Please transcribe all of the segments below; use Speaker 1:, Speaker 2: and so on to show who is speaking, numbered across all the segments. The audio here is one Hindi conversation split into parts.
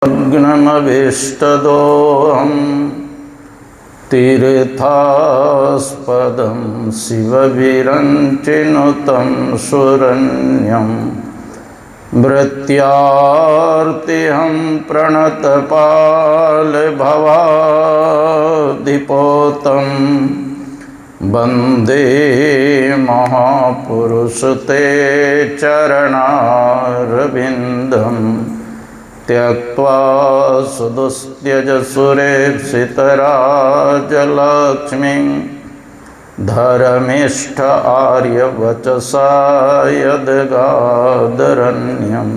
Speaker 1: अग्नमभीष्टदोहं तीर्थास्पदं शिवविरञ्चिनुतं सुरन्यं भृत्यार्तिहं प्रणतपालभवाधिपोतं वन्दे महापुरुषते चरणारविन्दम् त्यक्त्वा सुदुस्त्यजसुरेप्सितराजलक्ष्मीं धर्मिष्ठ आर्यवचसा यद्गादरण्यं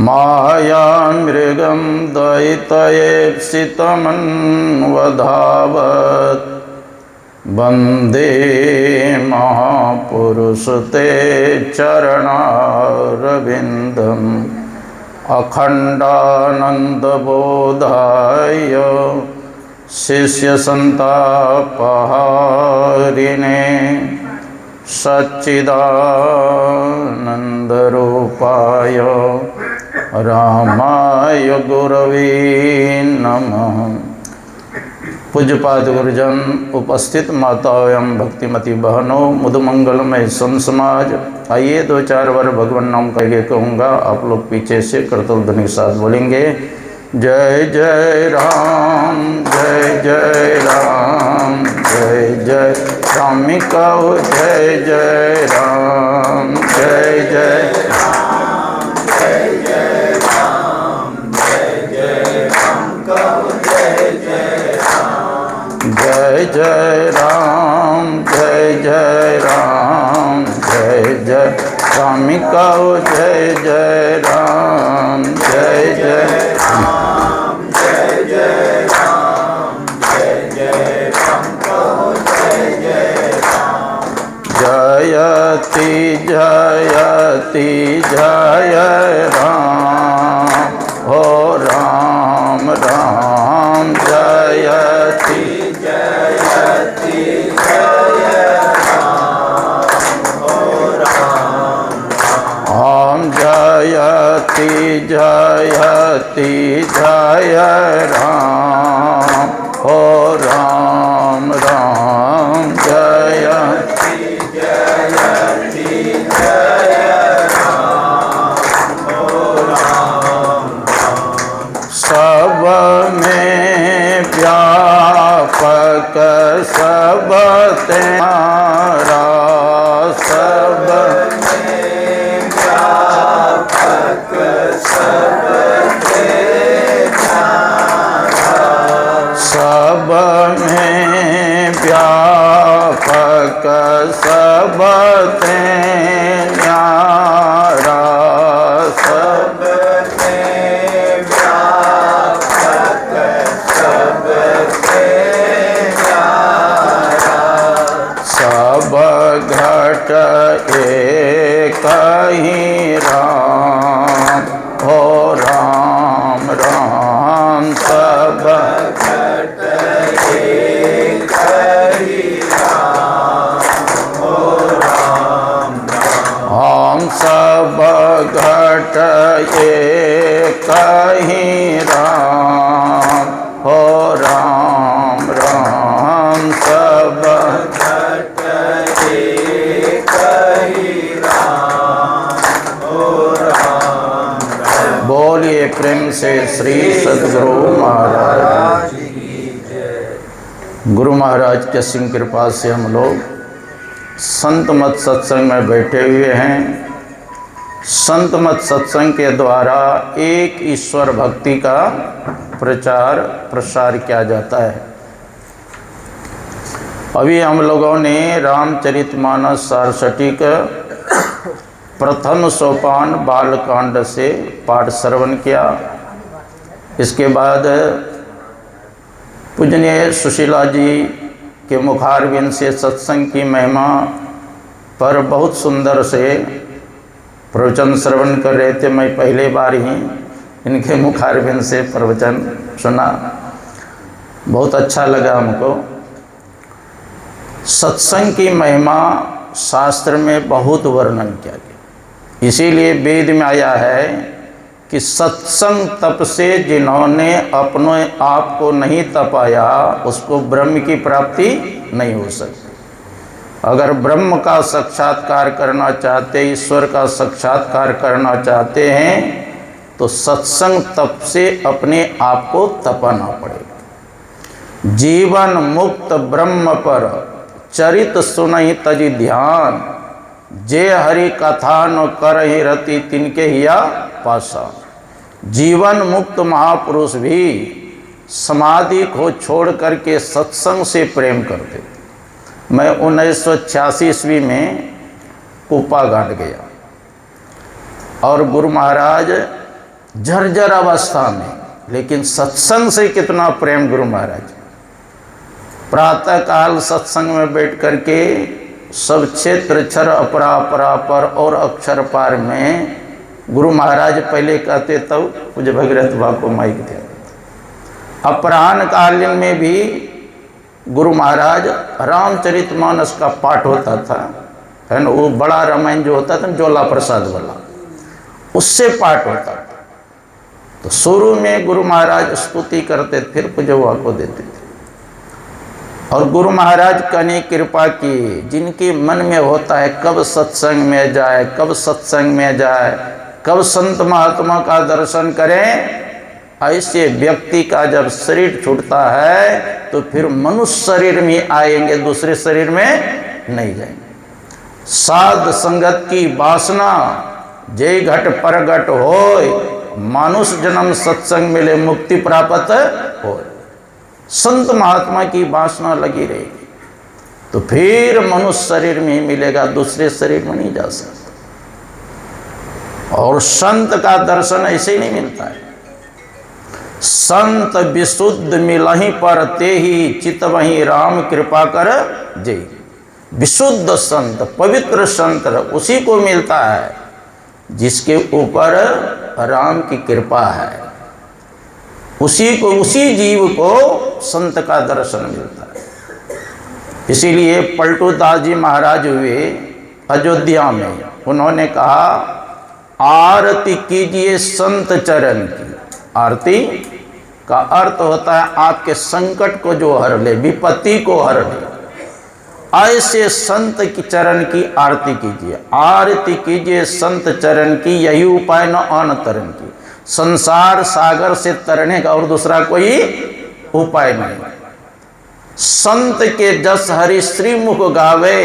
Speaker 1: मायामृगं दयितयेप्सितमन्वधावत् वन्दे महापुरुषते चरणारविन्दम् अखण्डानन्दबोधाय शिष्यसन्तापहारिणे सच्चिदानन्दरूपाय रामाय गुरवे नमः। पूज्यपाद गुरुजन, उपस्थित माताओं एवं भक्तिमती बहनों, मुदमंगलमय संत समाज, आइए दो चार बार भगवान नाम करके कहूँगा, आप लोग पीछे से करतल ध्वनि के साथ बोलेंगे। जय जय राम, जय जय राम, जय जय राम कहो, जय जय राम, जय जय राम, जय जय राम, जय जय राम कहो, जय जय जय जय राम, जय जय राम, जय जय राम कहो, जय जय राम, जय जय राम, जय जय राम, जय जय राम कहो, जय जय राम। जयति जयति जय राम, हो राम राम, जयति जयति जय राम, हो राम राम, जयति जयति जय राम, हो राम राम, जयति जयति जय राम, हो राम राम। सब में व्यापक सब तेरा, सब में व्यापक सब तेरा, सब में व्यापक सब तेरा, सब में व्यापक सब सब घट एक ही राम, हो राम राम, सब घट एक ही राम, हो राम राम। हम सब घट एक ही राम, हो राम राम, सब घट एक ही राम, हो राम राम। बोलिए प्रेम से श्री सद्गुरु महाराज की जय। गुरु महाराज के सिंह कृपा से हम लोग संत मत सत्संग में बैठे हुए हैं। संत मत सत्संग के द्वारा एक ईश्वर भक्ति का प्रचार प्रसार किया जाता है। अभी हम लोगों ने रामचरितमानस सारसठिक प्रथम सोपान बालकांड से पाठ श्रवण किया। इसके बाद पूजनीय सुशीला जी के मुखारविंद से सत्संग की महिमा पर बहुत सुंदर से प्रवचन श्रवण कर रहे थे। मैं पहले बार ही इनके मुखारविंद से प्रवचन सुना, बहुत अच्छा लगा हमको। सत्संग की महिमा शास्त्र में बहुत वर्णन किया गया, इसीलिए वेद में आया है कि सत्संग तप से जिन्होंने अपने आप को नहीं तपाया उसको ब्रह्म की प्राप्ति नहीं हो सकती। अगर ब्रह्म का साक्षात्कार करना चाहते, ईश्वर का साक्षात्कार करना चाहते हैं तो सत्संग तप से अपने आप को तपाना पड़ेगा। जीवन मुक्त ब्रह्म पर चरित सुनहि तजि ध्यान, जे हरि कथा न करहि रति तिनके हिया पासा। जीवन मुक्त महापुरुष भी समाधि को छोड़ करके सत्संग से प्रेम करते। मैं 1986 ईस्वी में कुप्पा घाट गया और गुरु महाराज जर्जर अवस्था में, लेकिन सत्संग से कितना प्रेम गुरु महाराज। प्रातः काल सत्संग में बैठ करके सब क्षेत्र क्षर अपरा परापर और अक्षर पार में गुरु महाराज पहले कहते तब मुझे भगीरथ बाबा को माइक दिया। अपराह्न कालीन में भी गुरु महाराज रामचरितमानस का पाठ होता था, है ना, वो बड़ा रामायण जो होता था जोला प्रसाद वाला, उससे पाठ होता था। तो शुरू में गुरु महाराज स्तुति करते, फिर पूजवा को देते थे। और गुरु महाराज का ने कृपा की, जिनके मन में होता है कब सत्संग में जाए, कब सत्संग में जाए, कब संत महात्मा का दर्शन करें, ऐसे व्यक्ति का जब शरीर छूटता है तो फिर मनुष्य शरीर में आएंगे, दूसरे शरीर में नहीं जाएंगे। साध संगत की वासना जय घट परगट होय, मानुष जन्म सत्संग मिले मुक्ति प्राप्त हो। संत महात्मा की वासना लगी रहेगी तो फिर मनुष्य शरीर में ही मिलेगा, दूसरे शरीर में नहीं जा सकता। और संत का दर्शन ऐसे ही नहीं मिलता है। संत विशुद्ध मिलहि पर ते ही चित वही राम कृपा कर जय। विशुद्ध संत, पवित्र संत उसी को मिलता है जिसके ऊपर राम की कृपा है, उसी को, उसी जीव को संत का दर्शन मिलता है। इसीलिए पलटू दास जी महाराज हुए अयोध्या में, उन्होंने कहा आरती कीजिए संत चरण की। आरती का अर्थ होता है आपके संकट को जो हर ले, विपत्ति को हर ले, ऐसे संत की चरण की आरती कीजिए। आरती कीजिए संत चरण की, यही उपाय न आन तरन की। संसार सागर से तरने का और दूसरा कोई उपाय नहीं। संत के जस हरि श्री मुख गावे,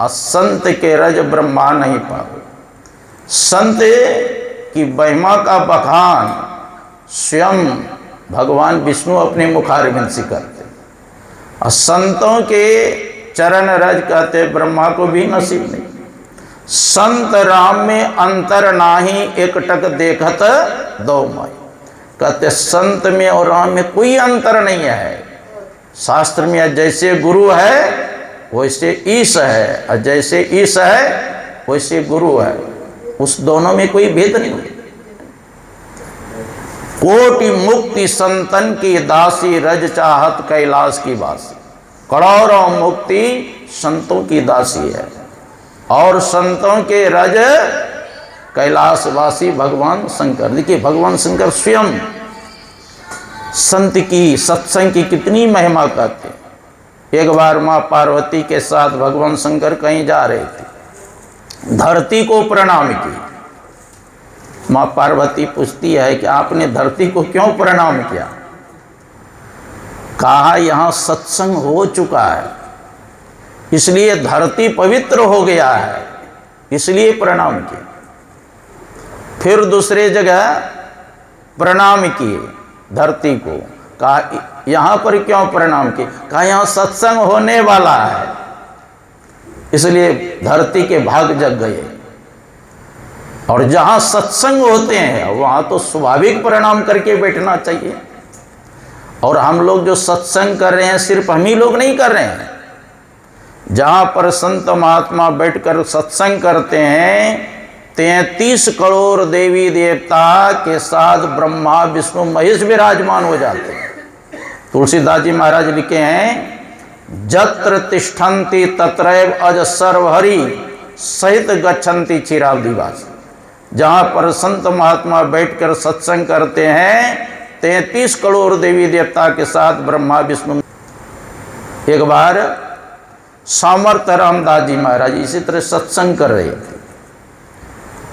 Speaker 1: असंत के रज ब्रह्मा नहीं पावे। संत की महिमा का बखान स्वयं भगवान विष्णु अपने मुखारविंद से करते, और संतों के चरण रज कहते ब्रह्मा को भी नसीब नहीं। संत राम में अंतर नाही, एक टक देखत दो माई। कहते संत में और राम में कोई अंतर नहीं है। शास्त्र में जैसे गुरु है वैसे ईश है, और जैसे ईश है वैसे गुरु है, उस दोनों में कोई भेद नहीं है। कोटि मुक्ति संतन की दासी, रज चाहत कैलाश की वासी। करोड़ों मुक्ति संतों की दासी है, और संतों के रज कैलाशवासी भगवान शंकर। देखिए भगवान शंकर स्वयं संत की, सत्संग की कितनी महिमा करते। एक बार माँ पार्वती के साथ भगवान शंकर कहीं जा रहे थे, धरती को प्रणाम की। माँ पार्वती पूछती है कि आपने धरती को क्यों प्रणाम किया? कहा यहाँ सत्संग हो चुका है, इसलिए धरती पवित्र हो गया है, इसलिए प्रणाम किया। फिर दूसरे जगह प्रणाम किए धरती को, कहा यहाँ पर क्यों प्रणाम किए? कहा यहाँ सत्संग होने वाला है, इसलिए धरती के भाग जग गए। और जहाँ सत्संग होते हैं वहाँ तो स्वाभाविक प्रणाम करके बैठना चाहिए। और हम लोग जो सत्संग कर रहे हैं सिर्फ हम ही लोग नहीं कर रहे हैं। जहाँ पर संत महात्मा बैठकर सत्संग करते हैं 33 करोड़ देवी देवता के साथ ब्रह्मा विष्णु महेश विराजमान हो जाते हैं। तुलसीदास जी महाराज लिखे हैं, जत्र तिष्ठन्ति तत्रैव अज सर्वहरि सहित गच्छन्ति चिरावधिवास। जहाँ पर संत महात्मा बैठकर सत्संग करते हैं, 33 करोड़ देवी देवता के साथ ब्रह्मा विष्णु। एक बार सामर्थ रामदास जी महाराज इसी तरह सत्संग कर रहे थे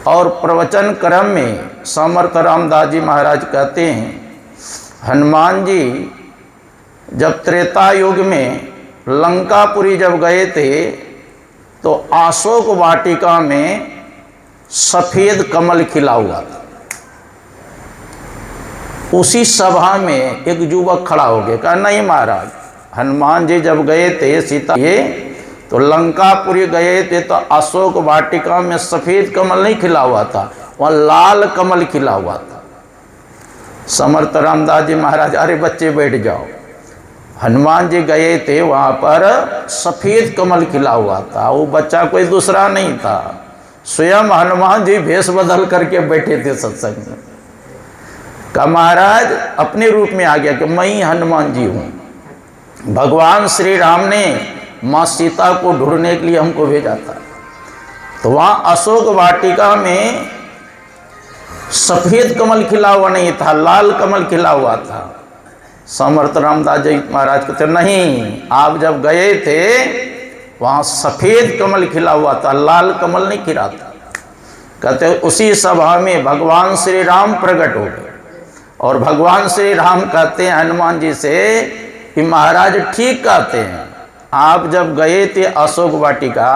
Speaker 1: और प्रवचन क्रम में सामर्थ रामदास जी महाराज कहते हैं, हनुमान जी जब त्रेता युग में लंकापुरी जब गए थे तो अशोक वाटिका में सफ़ेद कमल खिला हुआ था। उसी सभा में एक युवक खड़ा हो गया, कहा नहीं महाराज, हनुमान जी जब गए थे सीता ये तो लंकापुरी गए थे तो अशोक वाटिका में सफ़ेद कमल नहीं खिला हुआ था, वहाँ लाल कमल खिला हुआ था। समर्थ रामदास जी महाराज, अरे बच्चे बैठ जाओ, हनुमान जी गए थे वहाँ पर सफ़ेद कमल खिला हुआ था। वो बच्चा कोई दूसरा नहीं था, स्वयं हनुमान जी भेष बदल करके बैठे थे सत्संग में। कहा महाराज अपने रूप में आ गया कि मैं ही हनुमान जी हूँ, भगवान श्री राम ने माँ सीता को ढूंढने के लिए हमको भेजा था। तो वहाँ अशोक वाटिका में सफ़ेद कमल खिला हुआ नहीं था, लाल कमल खिला हुआ था। समर्थ रामदास जी महाराज कहते नहीं, आप जब गए थे वहाँ सफ़ेद कमल खिला हुआ था, लाल कमल नहीं खिला था। कहते उसी सभा में भगवान श्री राम प्रकट हो गए और भगवान श्री राम कहते हैं हनुमान जी से कि महाराज ठीक कहते हैं, आप जब गए थे अशोक वाटिका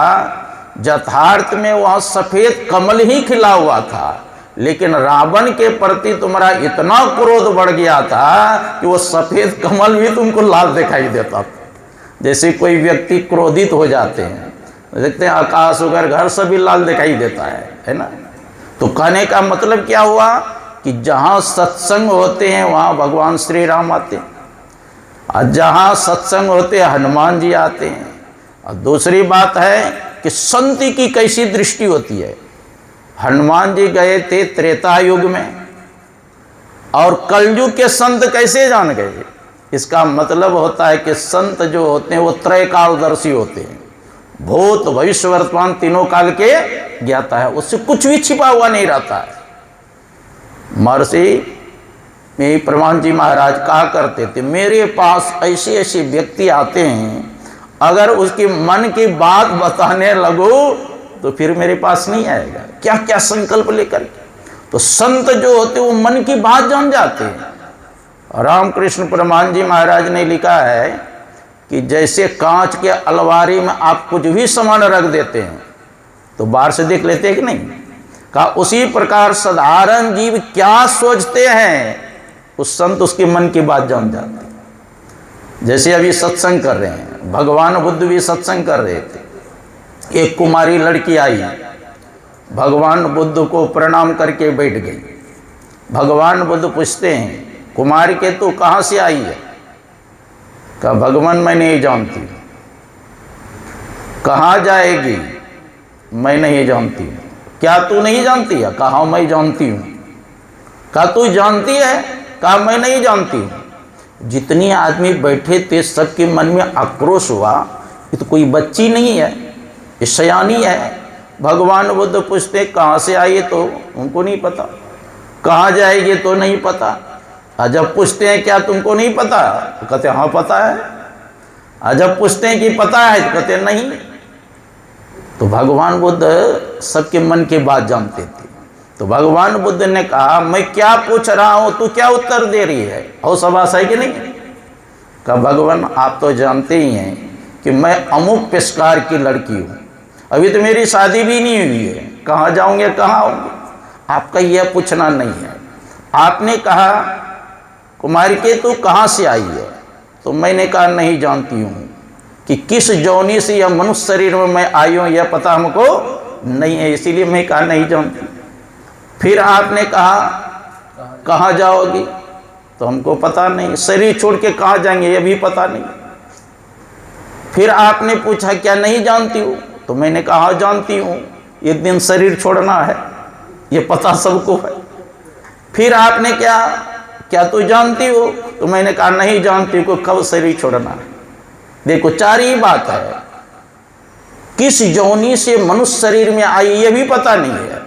Speaker 1: यथार्थ में वहाँ सफ़ेद कमल ही खिला हुआ था, लेकिन रावण के प्रति तुम्हारा इतना क्रोध बढ़ गया था कि वो सफ़ेद कमल भी तुमको लाल दिखाई देता था। जैसे कोई व्यक्ति क्रोधित हो जाते हैं, देखते हैं आकाश वगैरह घर सभी लाल दिखाई देता है ना। तो कहने का मतलब क्या हुआ कि जहाँ सत्संग होते हैं वहाँ भगवान श्री राम आते हैं, और जहाँ सत्संग होते हैं हनुमान जी आते हैं। और दूसरी बात है कि संत की कैसी दृष्टि होती है। हनुमान जी गए थे त्रेता युग में और कलयुग के संत कैसे जान गए। इसका मतलब होता है कि संत जो होते हैं वो त्रैकालदर्शी होते हैं, भूत भविष्य वर्तमान तीनों काल के ज्ञाता है, उससे कुछ भी छिपा हुआ नहीं रहता है। महर्षि में प्रमाण जी महाराज कहा करते थे, मेरे पास ऐसे ऐसे व्यक्ति आते हैं, अगर उसकी मन की बात बताने लगो तो फिर मेरे पास नहीं आएगा, क्या क्या संकल्प लेकर। तो संत जो होते वो मन की बात जान जाते हैं। रामकृष्ण परमहंस जी महाराज ने लिखा है कि जैसे कांच के अलमारी में आप कुछ भी सामान रख देते हैं तो बाहर से देख लेते हैं कि नहीं, कहा उसी प्रकार साधारण जीव क्या सोचते हैं उस संत उसके मन की बात जान जाते हैं। जैसे अभी सत्संग कर रहे हैं, भगवान बुद्ध भी सत्संग कर रहे थे, एक कुमारी लड़की आई, भगवान बुद्ध को प्रणाम करके बैठ गई। भगवान बुद्ध पूछते हैं, कुमारी के तू कहाँ से आई है। कहा भगवान मैं नहीं जानती। कहाँ जाएगी, मैं नहीं जानती। क्या तू नहीं जानती है। कहा मैं जानती हूँ। कहा तू जानती है। कहा मैं नहीं जानती हूँ। जितने आदमी बैठे थे सबके मन में आक्रोश हुआ, ये तो कोई बच्ची नहीं है, ये सयानी है। भगवान बुद्ध पूछते कहाँ से आई है तो उनको नहीं पता, कहाँ जाएगी तो नहीं पता। जब पूछते हैं क्या तुमको नहीं पता, तो कहते हाँ पता है। जब पूछते हैं कि पता है तो कहते नहीं। तो भगवान बुद्ध सबके मन की बात जानते थे। तो भगवान बुद्ध ने कहा मैं क्या पूछ रहा हूँ, तू क्या उत्तर दे रही है, और सवास है कि नहीं। कहा भगवान आप तो जानते ही हैं कि मैं अमुक पेशकार की लड़की हूँ, अभी तो मेरी शादी भी नहीं हुई है, कहाँ जाऊँगे कहाँ आऊँगे। आपका यह पूछना नहीं है। आपने कहा कुमारी के तू कहाँ से आई है, तो मैंने कहा नहीं जानती हूँ कि किस जौनी से या मनुष्य शरीर में मैं आई हूँ यह पता हमको नहीं है, इसीलिए मैं कहा नहीं जानती। फिर आपने कहा कहाँ जाओगी, तो हमको पता नहीं, शरीर छोड़ के कहाँ जाएंगे यह भी पता नहीं। फिर आपने पूछा क्या नहीं जानती हूँ, तो मैंने कहा जानती हूँ, एक दिन शरीर छोड़ना है, ये पता सबको है। फिर आपने क्या तू जानती हो, तो मैंने कहा नहीं जानती को कब शरीर छोड़ना है। देखो चार ही बात है, किस योनि से मनुष्य शरीर में आई ये भी पता नहीं है,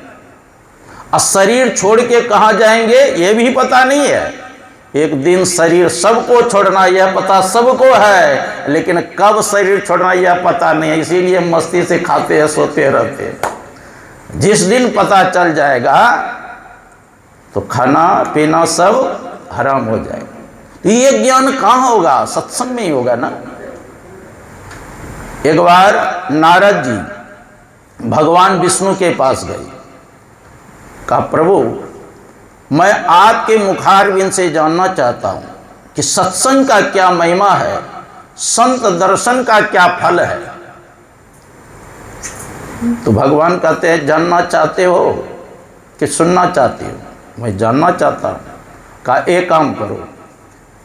Speaker 1: और शरीर छोड़ के कहाँ जाएंगे ये भी पता नहीं है। एक दिन शरीर सबको छोड़ना यह पता सबको है, लेकिन कब शरीर छोड़ना यह पता नहीं है। इसीलिए मस्ती से खाते हैं सोते रहते हैं। जिस दिन पता चल जाएगा तो खाना पीना सब हराम हो जाएगा। तो ये ज्ञान कहाँ होगा? सत्संग में ही होगा ना। एक बार नारद जी भगवान विष्णु के पास गए, कहा प्रभु मैं आपके मुखारविंद से जानना चाहता हूं कि सत्संग का क्या महिमा है, संत दर्शन का क्या फल है। तो भगवान कहते हैं जानना चाहते हो कि सुनना चाहते हो? मैं जानना चाहता हूं। कहा एक काम करो,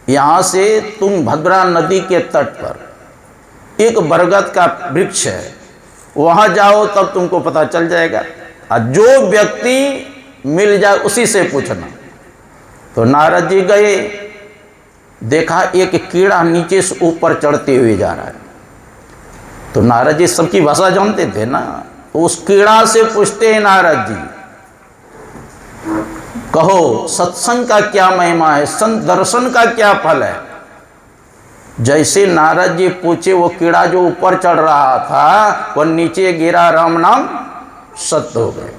Speaker 1: यहाँ से तुम भद्रा नदी के तट पर एक बरगद का वृक्ष है, वहाँ जाओ तब तुमको पता चल जाएगा। और जो व्यक्ति मिल जाए उसी से पूछना। तो नारद जी गए, देखा एक कीड़ा नीचे से ऊपर चढ़ते हुए जा रहा है। तो नारद जी सबकी भाषा जानते थे ना, तो उस कीड़ा से पूछते हैं नारद जी कहो सत्संग का क्या महिमा है, संत दर्शन का क्या फल है। जैसे नारद जी पूछे, वो कीड़ा जो ऊपर चढ़ रहा था वह नीचे गिरा, राम नाम सत्य हो गए।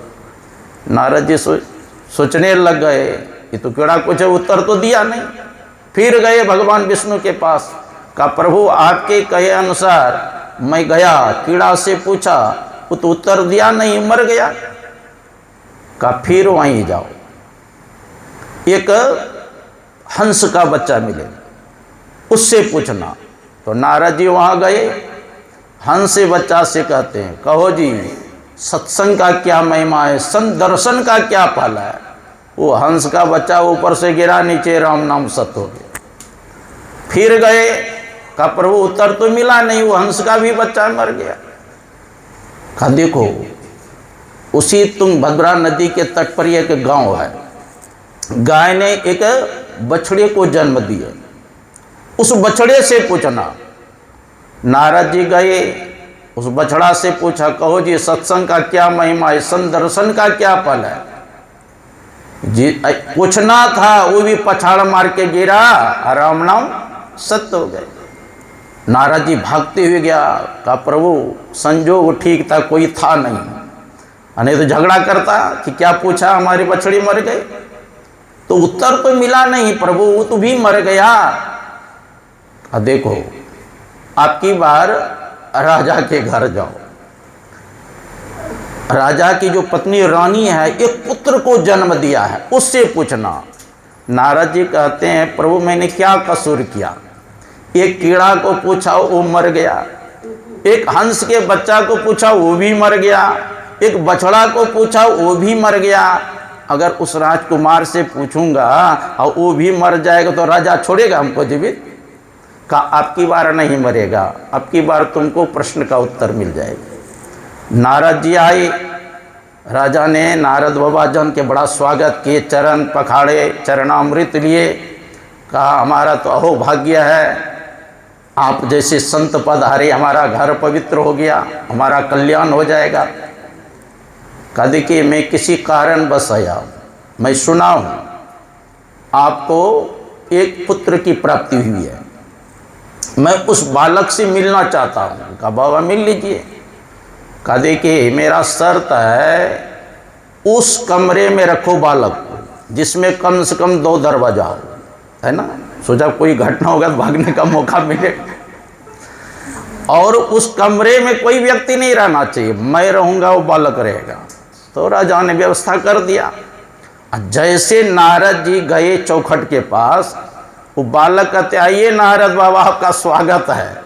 Speaker 1: नारद जी सोचने लग गए, ये तो कीड़ा कुछ उत्तर तो दिया नहीं। फिर गए भगवान विष्णु के पास, कहा प्रभु आपके कहे अनुसार मैं गया, कीड़ा से पूछा, वो तो उत्तर दिया नहीं, मर गया। कहा फिर वहीं जाओ, एक हंस का बच्चा मिले, उससे पूछना। तो नारद जी वहाँ गए, हंस से बच्चा से कहते हैं कहो जी सत्संग का क्या महिमा है, संत दर्शन का क्या फल है। वो हंस का बच्चा ऊपर से गिरा, नीचे राम नाम सत्य हो गया। फिर गए, कहा प्रभु उत्तर तो मिला नहीं, वो हंस का भी बच्चा मर गया। कहा देखो उसी तुंगभद्रा नदी के तट पर एक गांव है, गाय ने एक बछड़े को जन्म दिया, उस बछड़े से पूछना। नारद जी गए, उस बछड़ा से पूछा कहो जी सत्संग का क्या महिमा है, संत दर्शन का क्या फल है। जी पूछना था, वो भी पछाड़ मार के गिरा, राम नाम सत्य हो गए। नारद जी भागते हुए गया, कहा प्रभु संजोग ठीक था, कोई था नहीं तो झगड़ा करता कि क्या पूछा हमारी बछड़ी मर गई। तो उत्तर तो मिला नहीं प्रभु, वो तो भी मर गया। देखो आपकी बार राजा के घर जाओ, राजा की जो पत्नी रानी है एक पुत्र को जन्म दिया है, उससे पूछना। नारद जी कहते हैं प्रभु मैंने क्या कसूर किया। एक कीड़ा को पूछा वो मर गया, एक हंस के बच्चा को पूछा वो भी मर गया, एक बछड़ा को पूछा वो भी मर गया। अगर उस राजकुमार से पूछूंगा और वो भी मर जाएगा तो राजा छोड़ेगा हमको जीवित? का आपकी बार नहीं मरेगा, आपकी बार तुमको प्रश्न का उत्तर मिल जाएगा। नारद जी आए, राजा ने नारद बाबा जन के बड़ा स्वागत किए, चरण पखाड़े, चरणामृत लिए। कहा हमारा तो अहो भाग्य है, आप जैसे संत पधारे, हमारा घर पवित्र हो गया, हमारा कल्याण हो जाएगा। कहा देखिए मैं किसी कारण बस आया, मैं सुना हूँ आपको एक पुत्र की प्राप्ति हुई है, मैं उस बालक से मिलना चाहता हूँ। कहा बाबा मिल लीजिए। कहा देखिए मेरा शर्त है उस कमरे में रखो बालक को जिसमें कम से कम 2 दरवाजा हो, है ना, सोचा कोई घटना होगा तो भागने का मौका मिले। और उस कमरे में कोई व्यक्ति नहीं रहना चाहिए, मैं रहूँगा वो बालक रहेगा। तो राजा ने व्यवस्था कर दिया। जैसे नारद जी गए चौखट के पास, वो बालक कहते आइए नारद बाबा आपका स्वागत है।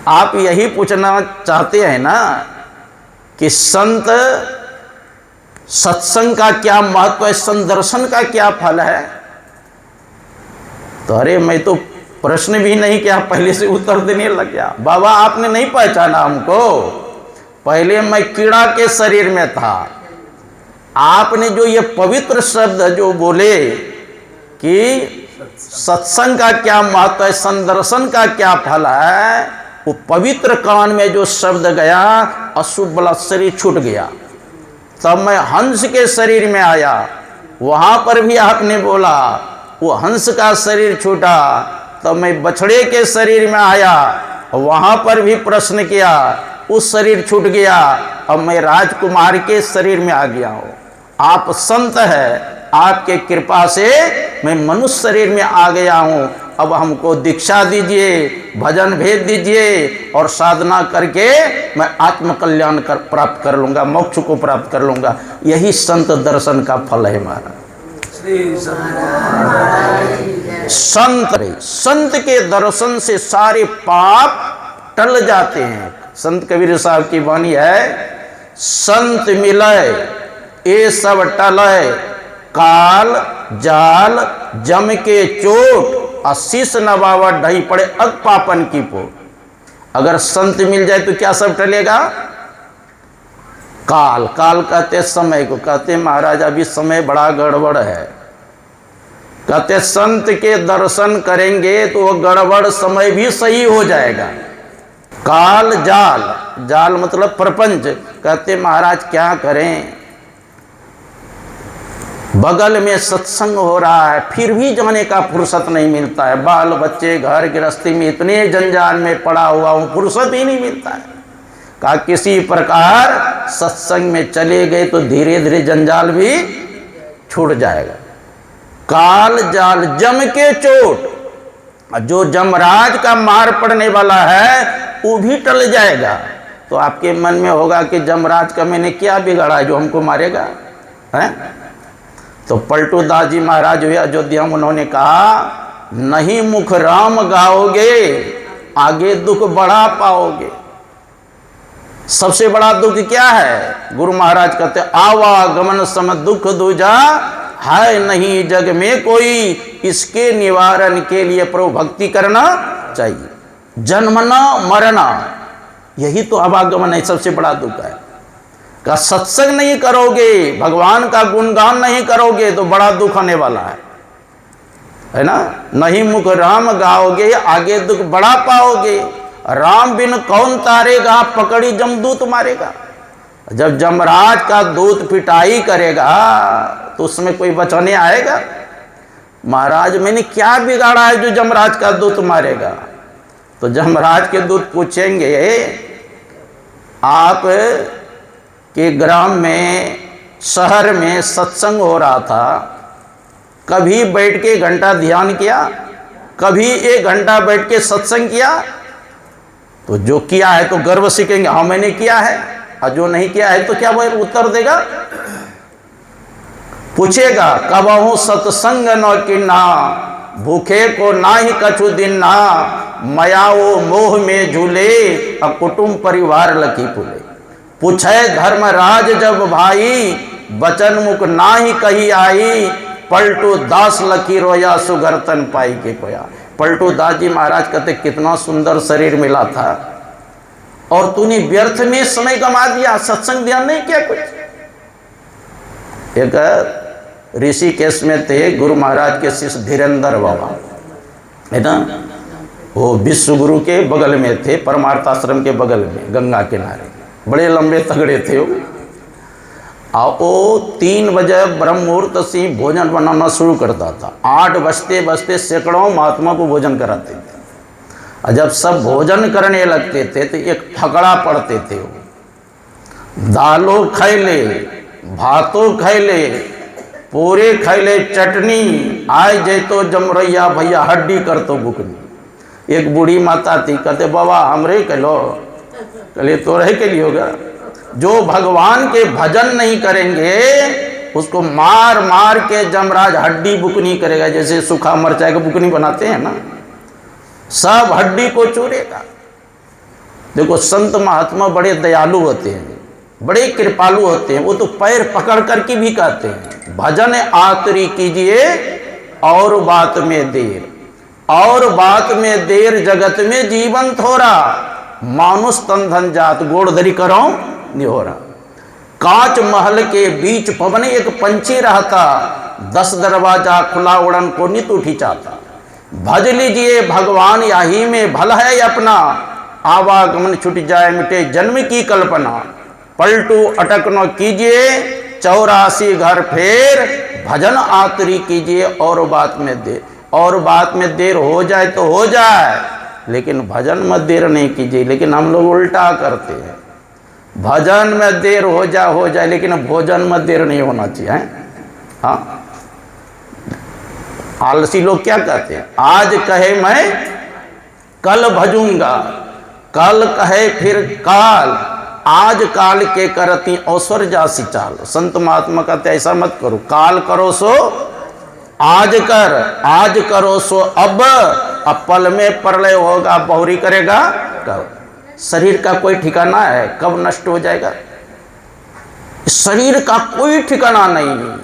Speaker 1: आप यही पूछना चाहते हैं ना कि संत सत्संग का क्या महत्व है, संत दर्शन का क्या फल है। तो अरे मैं तो प्रश्न भी नहीं किया, पहले से उत्तर देने लग गया। बाबा आपने नहीं पहचाना हमको, पहले मैं कीड़ा के शरीर में था, आपने जो ये पवित्र शब्द जो बोले कि सत्संग का क्या महत्व है, संत दर्शन का क्या फल है, वो पवित्र कान में जो शब्द गया, अशुभ बला शरीर छूट गया। तब मैं हंस के शरीर में आया, वहाँ पर भी आपने बोला, वो हंस का शरीर छूटा। तब मैं बछड़े के शरीर में आया, वहाँ पर भी प्रश्न किया, उस शरीर छूट गया। अब मैं राजकुमार के शरीर में आ गया हूँ। आप संत है, आपके कृपा से मैं मनुष्य शरीर में आ गया हूँ। अब हमको दीक्षा दीजिए, भजन भेज दीजिए, और साधना करके मैं आत्म कल्याण प्राप्त कर लूँगा, मोक्ष को प्राप्त कर लूँगा। यही संत दर्शन का फल है महाराज। संत के दर्शन से सारे पाप टल जाते हैं। संत कबीर साहब की वाणी है, संत मिलय ये सब टलय, काल जाल जम के चोट, शीश नवावत ढही पड़े अग पापन की पोट। अगर संत मिल जाए तो क्या सब टलेगा? काल, काल कहते समय को, कहते महाराज अभी समय बड़ा गड़बड़ है। कहते संत के दर्शन करेंगे तो वो गड़बड़ समय भी सही हो जाएगा। काल जाल, जाल मतलब प्रपंच। कहते महाराज क्या करें, बगल में सत्संग हो रहा है, फिर भी जाने का फुर्सत नहीं मिलता है। बाल बच्चे घर गृहस्थी में इतने जंजाल में पड़ा हुआ हूँ, फुर्सत ही नहीं मिलता है। कहा किसी प्रकार सत्संग में चले गए तो धीरे धीरे जंजाल भी छूट जाएगा। काल जाल जम के चोट, जो जमराज का मार पड़ने वाला है वो भी टल जाएगा। तो आपके मन में होगा कि जमराज का मैंने क्या बिगाड़ा है जो हमको मारेगा, है? तो पलटू दास जी महाराज हुए अयोध्या में, उन्होंने कहा नहीं मुख राम गाओगे आगे दुख बढ़ा पाओगे। सबसे बड़ा दुख क्या है? गुरु महाराज कहते आवागमन सम दुख दूजा, है नहीं जग में कोई, इसके निवारण के लिए प्रभु भक्ति करना चाहिए। जन्मना मरना, यही तो आवागमन है, सबसे बड़ा दुख है। का सत्संग नहीं करोगे, भगवान का गुणगान नहीं करोगे तो बड़ा दुख आने वाला है ना? नहीं मुख राम गाओगे आगे दुख बढ़ा पाओगे। राम बिन कौन तारेगा, पकड़ी जमदूत मारेगा। जब जमराज का दूत पिटाई करेगा तो उसमें कोई बचाने आएगा? महाराज मैंने क्या बिगाड़ा है जो जमराज का दूत मारेगा? तो जमराज के दूत पूछेंगे, आप के ग्राम में शहर में सत्संग हो रहा था, कभी बैठ के घंटा ध्यान किया, कभी 1 घंटा बैठ के सत्संग किया? तो जो किया है तो गर्व से कहेंगे हाँ मैंने किया है, और जो नहीं किया है तो क्या वो उत्तर देगा? पूछेगा कबहू सत्संग न किन्ना, भूखे को ना ही कछु दिन ना, मयाओ मोह में झूले, और कुटुंब परिवार लकी पुले। पूछे धर्मराज जब भाई, बचन मुख ना ही कही आई, पलटू दास लकी रोया सुगरतन पाई के पोया। पलटू दास जी महाराज कहते कितना सुंदर शरीर मिला था और तूने व्यर्थ में समय गंवा दिया, सत्संग ध्यान नहीं किया कुछ। एक ऋषिकेश में थे गुरु महाराज के शिष्य धीरेन्द्र बाबा, है ना? वो विश्व गुरु के बगल में थे, परमार्थ आश्रम के बगल में गंगा किनारे, बड़े लंबे तगड़े थे वो। वो 3 बजे ब्रह्म मुहूर्त से भोजन बनाना शुरू करता था। 8 बजते बजते सैकड़ों महात्मा को भोजन कराते थे। और जब सब भोजन करने लगते थे तो एक फकड़ा पढ़ते थे वो, दालो खैले, भातो खैले, पूरे खैले चटनी, आए जे तो जमरैया भैया हड्डी कर तो बुकनी। एक बूढ़ी माता थी, कहते बाबा हमरे कलो, कले तो रहे के लिए होगा। जो भगवान के भजन नहीं करेंगे उसको मार मार के जमराज हड्डी बुकनी करेगा, जैसे सूखा मिर्चाई का बुकनी बनाते हैं ना, सब हड्डी को चूरेगा। देखो संत महात्मा बड़े दयालु होते हैं, बड़े कृपालु होते हैं। वो तो पैर पकड़ करके भी कहते हैं भजन आतरी कीजिए और बात में देर, और बात में देर जगत में जीवन थोड़ा, मानुष तन धन जात गोड़धरी करो निहोरा। कांच महल के बीच पवन एक पंछी रहता, 10 दरवाजा खुला उड़न को नित उठी चाहता। भज लीजिए भगवान यही में भल है अपना, आवागमन छुट जाए मिटे जन्म की कल्पना। पलटू अटक न कीजिए 84 घर फेर, भजन आतरी कीजिए और बात में देर। और बात में देर हो जाए तो हो जाए, लेकिन भजन में देर नहीं कीजिए। लेकिन हम लोग उल्टा करते हैं, भजन में देर हो जाए लेकिन भोजन में देर नहीं होना चाहिए। हाँ, आलसी लोग क्या कहते हैं, आज कहे मैं कल भजूंगा, कल कहे फिर काल, आज काल के करती अवसर जासी चाल। संत महात्मा कहते ऐसा मत करो, काल करो सो आज कर, आज करो सो अब पल में प्रलय होगा, बहुरी करेगा कब। शरीर का कोई ठिकाना है, कब नष्ट हो जाएगा, शरीर का कोई ठिकाना नहीं।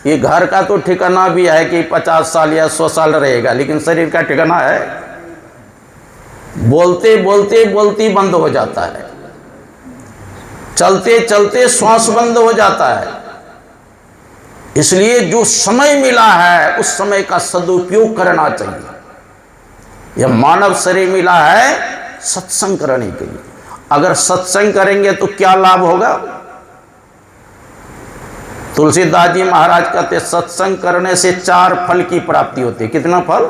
Speaker 1: ये घर का तो ठिकाना भी है कि 50 साल या 100 साल रहेगा, लेकिन शरीर का ठिकाना है, बोलते बोलते बोलती बंद हो जाता है, चलते चलते श्वास बंद हो जाता है। इसलिए जो समय मिला है उस समय का सदुपयोग करना चाहिए। यह मानव शरीर मिला है सत्संग करने के लिए। अगर सत्संग करेंगे तो क्या लाभ होगा। तुलसीदास जी महाराज कहते सत्संग करने से 4 फल की प्राप्ति होती है। कितना फल,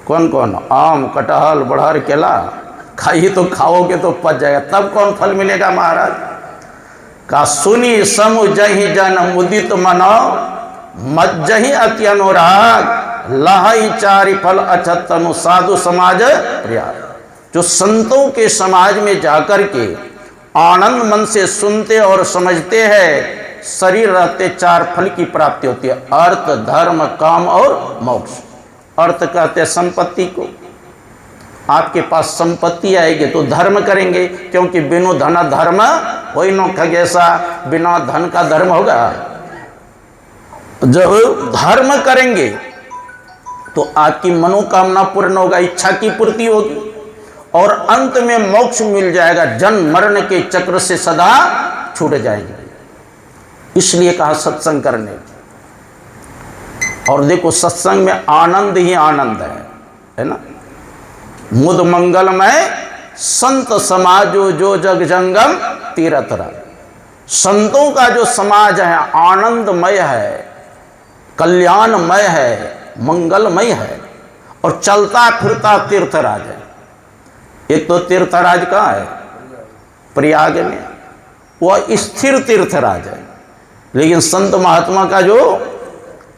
Speaker 1: कौन कौन, आम कटहल बड़हर केला, खाइए तो खाओगे तो पच जाएगा, तब कौन फल मिलेगा महाराज का। सुनी समु जहि जन मुदित मनो, मज्जहि अति अनुराग, लहई 4 फल अछत तनु साधु समाज प्रिया। जो संतों के समाज में जाकर के आनंद मन से सुनते और समझते हैं, शरीर रहते 4 फल की प्राप्ति होती है, अर्थ धर्म काम और मोक्ष। अर्थ कहते हैं संपत्ति को, आपके पास संपत्ति आएगी तो धर्म करेंगे, क्योंकि बिनु धन धर्म होई नो खगेसा, बिना धन का धर्म होगा। जब धर्म करेंगे तो आपकी मनोकामना पूर्ण होगा, इच्छा की पूर्ति होगी और अंत में मोक्ष मिल जाएगा, जन्म मरण के चक्र से सदा छूट जाएंगे। इसलिए कहा सत्संग करने। और देखो सत्संग में आनंद ही आनंद है ना। मुद मंगलमय संत समाजो जो जग जंगम तीरथ राज। संतों का जो समाज है आनंदमय है, कल्याणमय है, मंगलमय है और चलता फिरता तीर्थराज है। एक तो तीर्थराज कहाँ है, प्रयाग में, वह स्थिर तीर्थराज है। लेकिन संत महात्मा का जो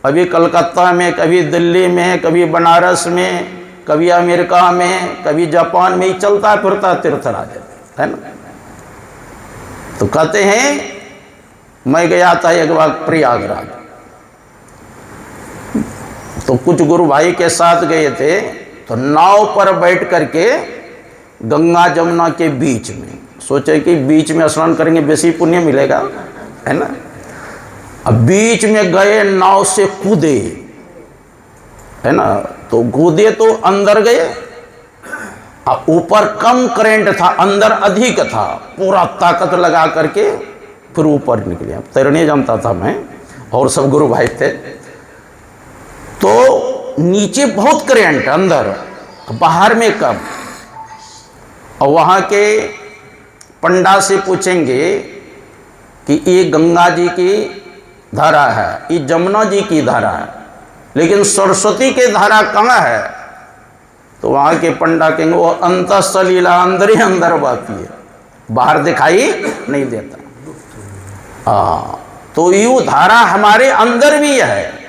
Speaker 1: अभी कलकत्ता में, कभी दिल्ली में, कभी बनारस में, कभी अमेरिका में, कभी जापान में ही चलता फिरता तीर्थराज है ना। तो कहते हैं मैं गया था एक बार प्रयागराज, तो कुछ गुरु भाई के साथ गए थे, तो नाव पर बैठ करके गंगा जमुना के बीच में, सोचे कि बीच में स्नान करेंगे बेसी पुण्य मिलेगा, है ना। अब बीच में गए, नाव से कूदे, है ना, तो कूदे तो अंदर गए, अब ऊपर कम करंट था, अंदर अधिक था, पूरा ताकत लगा करके फिर ऊपर निकले। तैरने जानता था मैं और सब गुरु भाई थे, तो नीचे बहुत करंट, अंदर, बाहर में कम। और वहाँ के पंडा से पूछेंगे कि ये गंगा जी की धारा है, ये जमुना जी की धारा है, लेकिन सरस्वती की धारा कहाँ है। तो वहाँ के पंडा कहेंगे वो अंतःसलीला, अंदर ही अंदर बहती है, बाहर दिखाई नहीं देता। तो यू धारा हमारे अंदर भी है।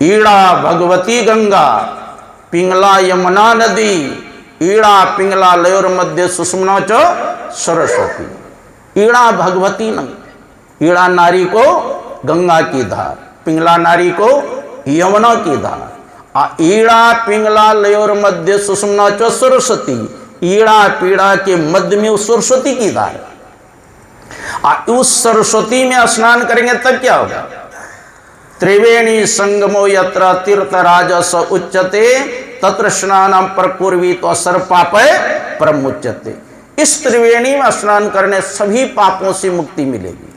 Speaker 1: ईड़ा भगवती गंगा, पिंगला यमुना नदी, ईड़ा पिंगला लयोर मध्य सुषुम्ना च सरस्वती। ईड़ा भगवती नदी, ईड़ा नारी को गंगा की धार, पिंगला नारी को यमुना की धार। ईड़ा पिंगला लयोर मध्य सुषुम्ना च सरस्वती, ईड़ा पीड़ा के मध्य में उस सरस्वती की धार। उस सरस्वती में स्नान करेंगे तब क्या होगा। त्रिवेणी संगमो यत्र तीर्थराजस उच्यते, तत्र स्नानम प्रकुर्वी तो सर्व पापे प्रमुच्यते। इस त्रिवेणी में स्नान करने सभी पापों से मुक्ति मिलेगी।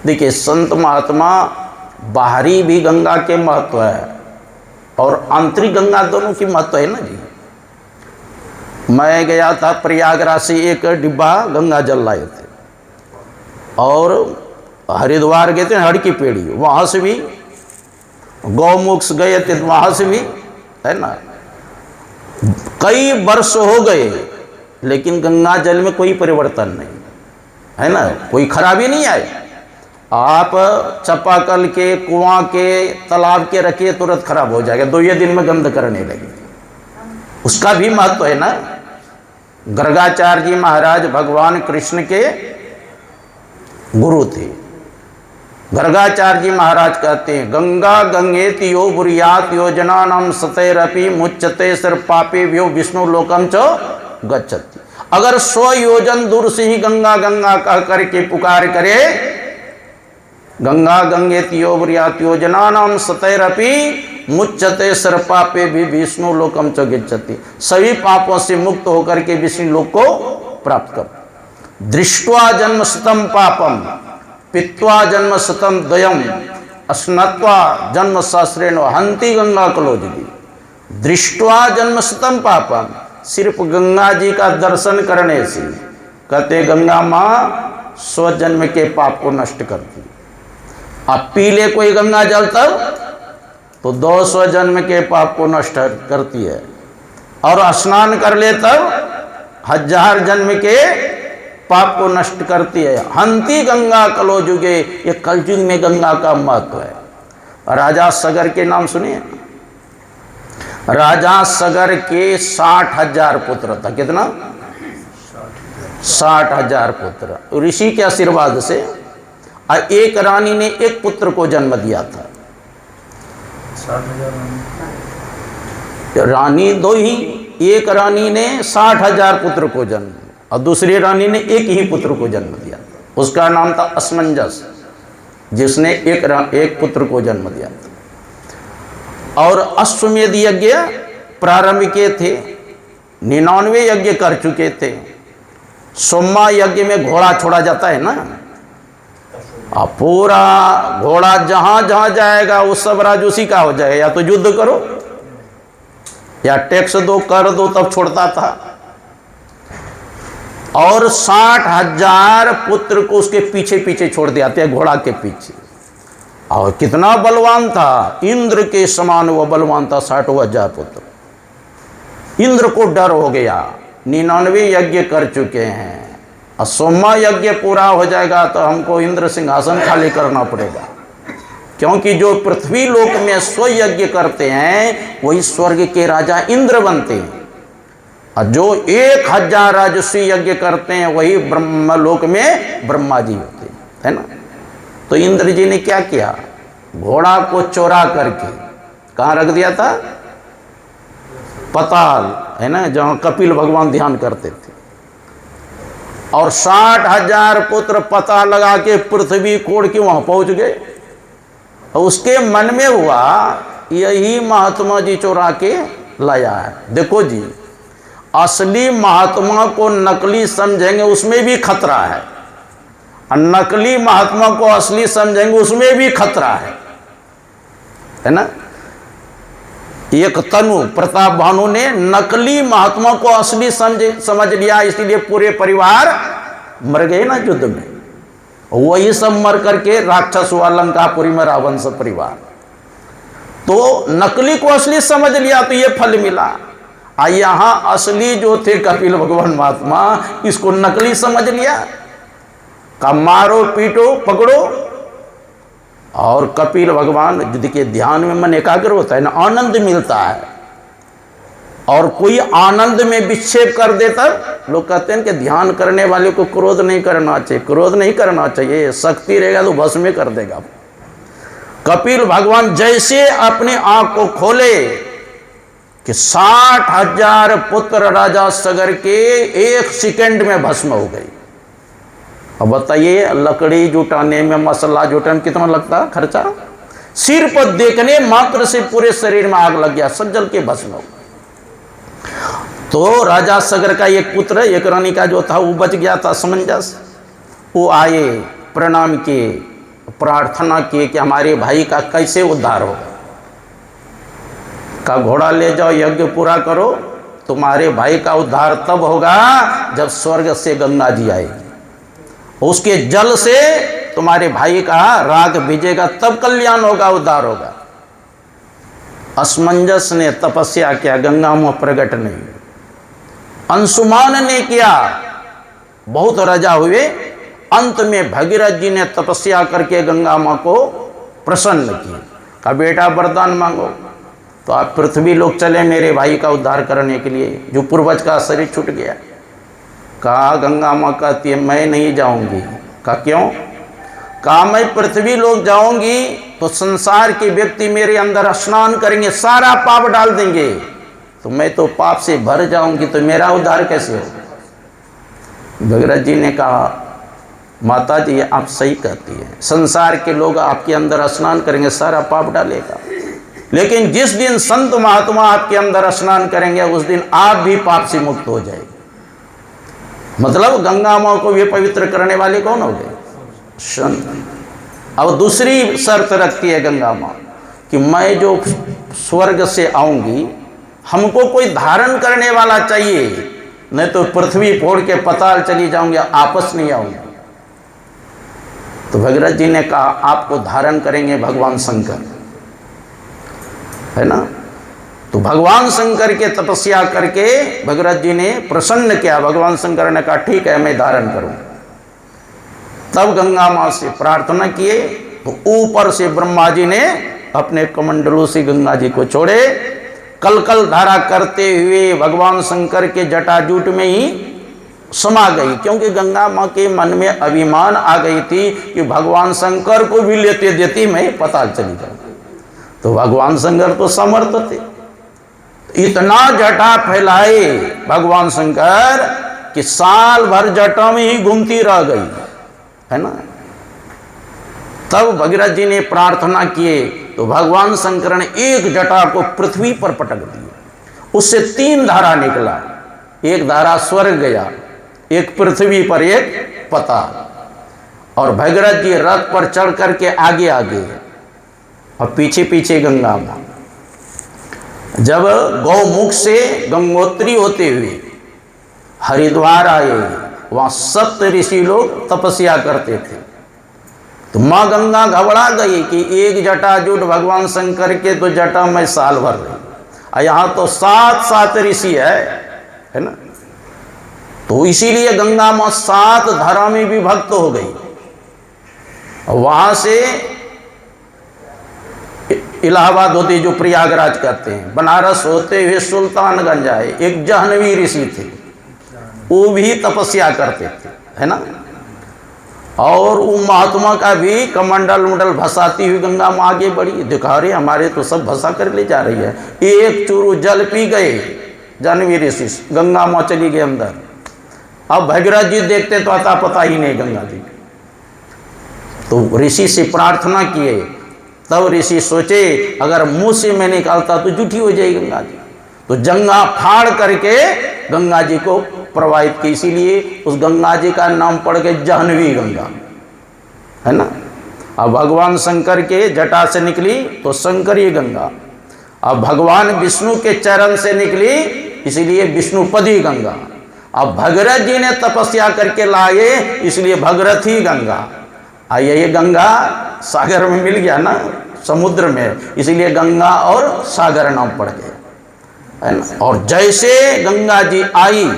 Speaker 1: देखिए संत महात्मा, बाहरी भी गंगा के महत्व है और आंतरिक गंगा, दोनों की महत्व है ना जी। मैं गया था प्रयागराज से, एक डिब्बा गंगा जल लाए थे, और हरिद्वार गए थे हड़ की पेड़ी, वहाँ से भी गौमुख गए थे, वहाँ से भी, है ना। कई वर्ष हो गए लेकिन गंगा जल में कोई परिवर्तन नहीं, है ना, कोई खराबी नहीं आई। आप चापाकल के, कुआं के, तालाब के रखिए तुरंत खराब हो जाएगा, 2 दिन में गंध करने लगे। उसका भी महत्व है ना। गर्गाचार्य जी महाराज भगवान कृष्ण के गुरु थे। गर्गाचार्य जी महाराज कहते हैं, गंगा गंगेति यो बुरियात योजना नाम सतैरपि मुच्यते सिर पापे व्यो विष्णु लोकम च गच्छति। अगर 100 योजन दूर से ही गंगा गंगा कह करके पुकार करे, गंगा गंगेति यो बुरियात योजना नाम सतैरपि मुच्यते सिर पापे भी विष्णु लोकम च गच्छति, सभी पापों से मुक्त होकर के विष्णु लोक को प्राप्त कर। दृष्ट्वा जन्म शतम पापम पित्वा जन्म शतम द्वयम स्नत्वा जन्म सहस्रेण हंति गंगा कलोजगी। दृष्ट्वा जन्म शतम पापम, सिर्फ गंगा जी का दर्शन करने से, कहते गंगा माँ 100 जन्म के पाप को नष्ट करती। आप पी ले कोई गंगा जल तब तो 200 जन्म के पाप को नष्ट करती है, और स्नान कर ले तब 1000 जन्म के पाप को नष्ट करती है। हंति गंगा कलोजुगे, ये कलयुग में गंगा का महत्व है। राजा सगर के नाम सुनिए। राजा सगर के 60,000 पुत्र था। कितना? 60,000 पुत्र। ऋषि के आशीर्वाद से एक रानी ने एक पुत्र को जन्म दिया था।
Speaker 2: 60,000
Speaker 1: रानी 2 ही, एक रानी ने 60,000 पुत्र को जन्म, और दूसरी रानी ने एक ही पुत्र को जन्म दिया। उसका नाम था असमंजस, जिसने एक पुत्र को जन्म दिया था। और अश्वमेध यज्ञ प्रारंभ किए थे, 99 यज्ञ कर चुके थे। सोमा यज्ञ में घोड़ा छोड़ा जाता है ना, अब पूरा घोड़ा जहां जहां जाएगा वो सब राज उसी का हो जाएगा। या तो युद्ध करो या टैक्स दो, कर दो, तब छोड़ता था। और 60,000 पुत्र को उसके पीछे पीछे छोड़ दिया था, घोड़ा के पीछे। और कितना बलवान था, इंद्र के समान वो बलवान था। 60,000 पुत्र। इंद्र को डर हो गया, 99 यज्ञ कर चुके हैं, और सोमा यज्ञ पूरा हो जाएगा तो हमको इंद्र सिंहासन खाली करना पड़ेगा। क्योंकि जो पृथ्वी लोक में 100 यज्ञ करते हैं वही स्वर्ग के राजा इंद्र बनते हैं, और जो 1000 राजस्वी यज्ञ करते हैं वही ब्रह्मलोक में ब्रह्मा जी होते हैं, है ना। तो इंद्र जी ने क्या किया, घोड़ा को चोरा करके कहाँ रख दिया था? पताल, है ना, जहाँ कपिल भगवान ध्यान करते थे। और 60,000 पुत्र पता लगा के पृथ्वी कोड़ के वहां पहुंच गए। और उसके मन में हुआ यही महात्मा जी चोरा के लाया है। देखो जी, असली महात्मा को नकली समझेंगे उसमें भी खतरा है, और नकली महात्मा को असली समझेंगे उसमें भी खतरा है ना। एक तनु प्रताप भानु ने नकली महात्मा को असली समझ लिया, इसलिए पूरे परिवार मर गए ना युद्ध में। वही सब मर करके राक्षस हुआ लंकापुरी में, रावण सब परिवार। तो नकली को असली समझ लिया तो ये फल मिला। यहाँ असली जो थे कपिल भगवान महात्मा, इसको नकली समझ लिया, का मारो पीटो पकड़ो। और कपिल भगवान युद्ध के ध्यान में मन एकाग्र होता है ना, आनंद मिलता है। और कोई आनंद में विक्षेप कर देता, लोग कहते हैं कि ध्यान करने वाले को क्रोध नहीं करना चाहिए। क्रोध नहीं करना चाहिए, शक्ति रहेगा तो भस्म में कर देगा। कपिल भगवान जैसे अपने आंख को खोले कि 60,000 पुत्र राजा सगर के 1 सेकंड में भस्म हो गई। अब बताइए, लकड़ी जुटाने में, मसाला जुटाने में कितना लगता है खर्चा? सिर पर देखने मात्र से पूरे शरीर में आग लग गया, सब जल के भस्म हो। तो राजा सगर का एक पुत्र, एक रानी का जो था वो बच गया था, समंजस। वो आए, प्रणाम किए, प्रार्थना किए कि हमारे भाई का कैसे उद्धार होगा। का घोड़ा ले जाओ, यज्ञ पूरा करो, तुम्हारे भाई का उद्धार तब होगा जब स्वर्ग से गंगा जी आएगी, उसके जल से तुम्हारे भाई का राग भिजेगा, तब कल्याण होगा, उद्धार होगा। असमंजस ने तपस्या किया, गंगा मां प्रकट नहीं। अंशुमान ने किया, बहुत राजा हुए, अंत में भगीरथ जी ने तपस्या करके गंगा मां को प्रसन्न किया। कहा बेटा वरदान मांगो, तो आप पृथ्वी लोग चले मेरे भाई का उद्धार करने के लिए, जो पूर्वज का शरीर छूट गया। कहा गंगा मां कहती है मैं नहीं जाऊंगी। कहा क्यों? कहा मैं पृथ्वी लोग जाऊंगी तो संसार के व्यक्ति मेरे अंदर स्नान करेंगे, सारा पाप डाल देंगे, तो मैं तो पाप से भर जाऊंगी, तो मेरा उद्धार कैसे हो? भगीरथ जी ने कहा माता जी आप सही कहती है, संसार के लोग आपके अंदर स्नान करेंगे, सारा पाप डालेगा, लेकिन जिस दिन संत महात्मा आपके अंदर स्नान करेंगे उस दिन आप भी पाप से मुक्त हो जाएंगे। मतलब गंगा मां को भी पवित्र करने वाले कौन हो गए? संत। अब दूसरी शर्त रखती है गंगा मां कि मैं जो स्वर्ग से आऊंगी हमको कोई धारण करने वाला चाहिए, नहीं तो पृथ्वी फोड़ के पताल चली जाऊंगी, आपस नहीं आऊंगी। तो भगीरथ जी ने कहा आपको धारण करेंगे भगवान शंकर, है ना। तो भगवान शंकर के तपस्या करके भगीरथ जी ने प्रसन्न किया। भगवान शंकर ने कहा ठीक है मैं धारण करूं। तब गंगा मां से प्रार्थना किए तो ऊपर से ब्रह्मा जी ने अपने कमंडलों से गंगा जी को छोड़े, कलकल धारा करते हुए भगवान शंकर के जटाजूट में ही समा गई, क्योंकि गंगा मां के मन में अभिमान आ गई थी कि भगवान शंकर को भी लेते देती मैं पताल चली जाऊं। तो भगवान शंकर तो समर्थ थे, इतना जटा फैलाए भगवान शंकर कि साल भर जटा में ही घूमती रह गई, है ना। तब भगीरथ जी ने प्रार्थना किए तो भगवान शंकर ने एक जटा को पृथ्वी पर पटक दिया, उससे 3 धारा निकला, एक धारा स्वर्ग गया, एक पृथ्वी पर, एक पताल। और भगीरथ जी रथ पर चढ़ करके आगे आगे और पीछे पीछे गंगा मां। जब गौमुख से गंगोत्री होते हुए हरिद्वार आए, वहां 7 ऋषि लोग तपस्या करते थे, तो मां गंगा घबरा गई कि एक जटा जुट भगवान शंकर के तो जटा में साल भर रही, और यहां तो 7 ऋषि है ना। तो इसीलिए गंगा मां 7 धारा में विभक्त हो गई। और वहां से इलाहाबाद होते जो प्रयागराज कहते हैं, बनारस होते हुए सुल्तानगंज आए, एक जाह्नवी ऋषि थे, वो भी तपस्या करते थे, है ना। और वो महात्मा का भी कमंडल उंडल भसाती हुई गंगा मां आगे बढ़ी, दिखा रहे हमारे तो सब भसा कर ले जा रही है। एक चूरू जल पी गए जाह्नवी ऋषि, गंगा मां चली गई अंदर। अब भगीरथ जी देखते तो अता पता ही नहीं गंगा जी, तो ऋषि से प्रार्थना किए। तब ऋषि सोचे अगर मुंह से मैं निकालता तो झूठी हो जाएगी गंगा जी, तो जंगा फाड़ करके गंगा जी को प्रवाहित की, इसीलिए उस गंगा जी का नाम पड़ गया जाह्नवी गंगा, है ना। अब भगवान शंकर के जटा से निकली तो शंकरी गंगा, अब भगवान विष्णु के चरण से निकली इसलिए विष्णुपदी गंगा, अब भगीरथ जी ने तपस्या करके लाए इसलिए भगीरथी गंगा। आइए ये गंगा सागर में मिल गया ना, समुद्र में, इसलिए गंगा और सागर नाम पड़ गया, है ना। और जैसे गंगा जी आई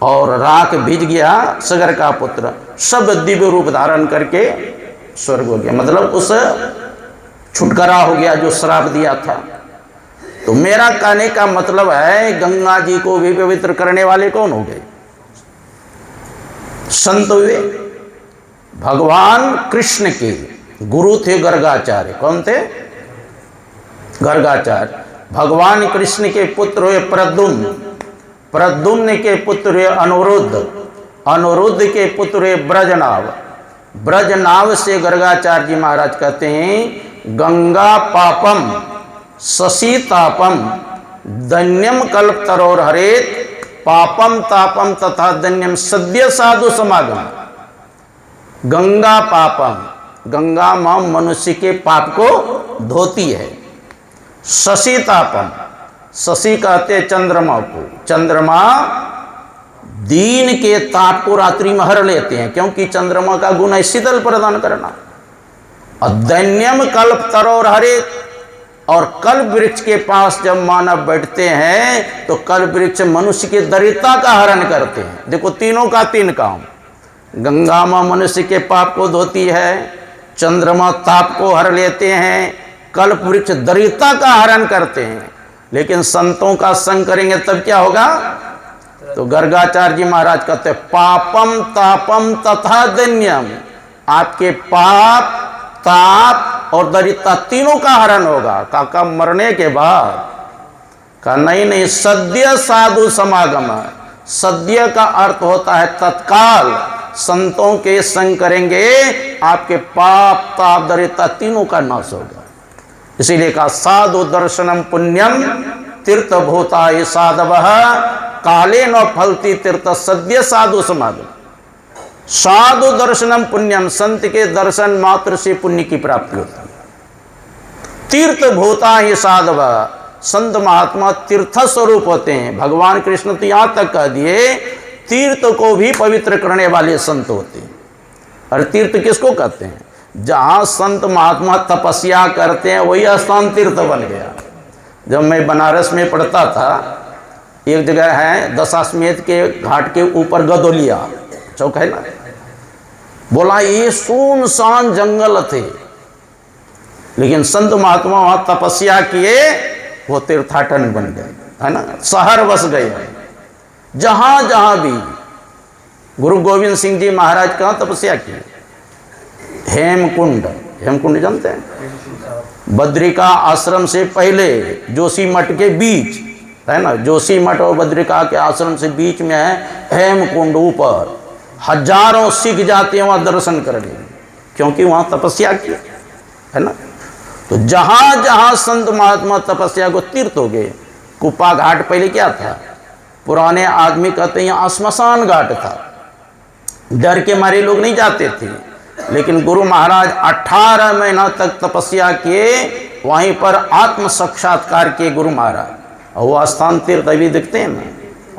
Speaker 1: और राख भिज गया, सागर का पुत्र सब दिव्य रूप धारण करके स्वर्ग हो गया, मतलब उस छुटकारा हो गया जो श्राप दिया था। तो मेरा कहने का मतलब है गंगा जी को भी पवित्र करने वाले कौन हो गए? संत हुए। भगवान कृष्ण के गुरु थे गर्गाचार्य। कौन थे? गर्गाचार्य। भगवान कृष्ण के पुत्र हुए प्रद्युम्न, प्रद्युम्न के पुत्र हुए अनिरुद्ध, अनिरुद्ध के पुत्र हुए ब्रजनाभ, ब्रजनाभ से गर्गाचार्य जी महाराज कहते हैं गंगा पापम शशि तापम दन्यम कल्प तरोर हरेत पापम तापम तथा दन्यम सद्य साधु समागम। गंगा पापम, गंगा मां मनुष्य के पाप को धोती है। शशि तापम, शशि कहते चंद्रमा को। चंद्रमा दिन के ताप को रात्रि में हर लेते हैं, क्योंकि चंद्रमा का गुण है शीतल प्रदान करना। और दैन्यम कल्प तरोर हरित, और कल्प वृक्ष के पास जब मानव बैठते हैं तो कल्प वृक्ष मनुष्य की दरिद्रता का हरण करते हैं। देखो तीनों का तीन काम, गंगा माँ मनुष्य के पाप को धोती है, चंद्रमा ताप को हर लेते हैं, कल्प वृक्ष दरिद्रता का हरण करते हैं। लेकिन संतों का संग करेंगे तब क्या होगा? तो गर्गाचार्य जी महाराज कहते पापम तापम तथा दैन्यम, आपके पाप, ताप और दरिद्रता तीनों का हरण होगा। काका मरने के बाद का नहीं, सद्य साधु समागम। सद्य का अर्थ होता है तत्काल। संतों के संग करेंगे आपके पाप, ताप, दरिद्रता तीनों का नाश होगा। इसीलिए कहा साधु दर्शनम पुण्यम तीर्थ भूता ये साधवः काले न फलती तीर्थ सद्य साधु समागम। साधु दर्शनम पुण्यम, संत के दर्शन मात्र से पुण्य की प्राप्ति होती है। तीर्थ भूता ही साधव, संत महात्मा तीर्थ स्वरूप होते हैं। भगवान कृष्ण तो यहां तक कह दिए तीर्थ को भी पवित्र करने वाले संत होते हैं। और तीर्थ किसको कहते हैं? जहां संत महात्मा तपस्या करते हैं वही स्थान तीर्थ बन गया। जब मैं बनारस में पढ़ता था, एक जगह है दशाश्वमेध के घाट के ऊपर गदोलिया चौक है ना, बोला ये सुनसान जंगल थे, लेकिन संत महात्मा वहां तपस्या किए, वो तीर्थाटन बन गए, है ना, शहर बस गए। जहां जहां भी गुरु गोविंद सिंह जी महाराज कहाँ तपस्या की? हेमकुंड, हेमकुंड जानते हैं? बद्रिका आश्रम से पहले जोशी मठ के बीच है ना, जोशी मठ और बद्रिका के आश्रम से बीच में है हेमकुंड। ऊपर हजारों सिख जाते हैं वहां दर्शन करने, क्योंकि वहां तपस्या की, है ना। तो जहां जहां संत महात्मा तपस्या को तीर्थ हो गए। कुप्पा घाट पहले क्या था? पुराने आदमी कहते हैं यहाँ श्मशान घाट था, डर के मारे लोग नहीं जाते थे। लेकिन गुरु महाराज 18 महीना तक तपस्या किए, वहीं पर आत्म साक्षात्कार किए गुरु महाराज। और वो स्थान तीर्थ अभी दिखते हैं ना,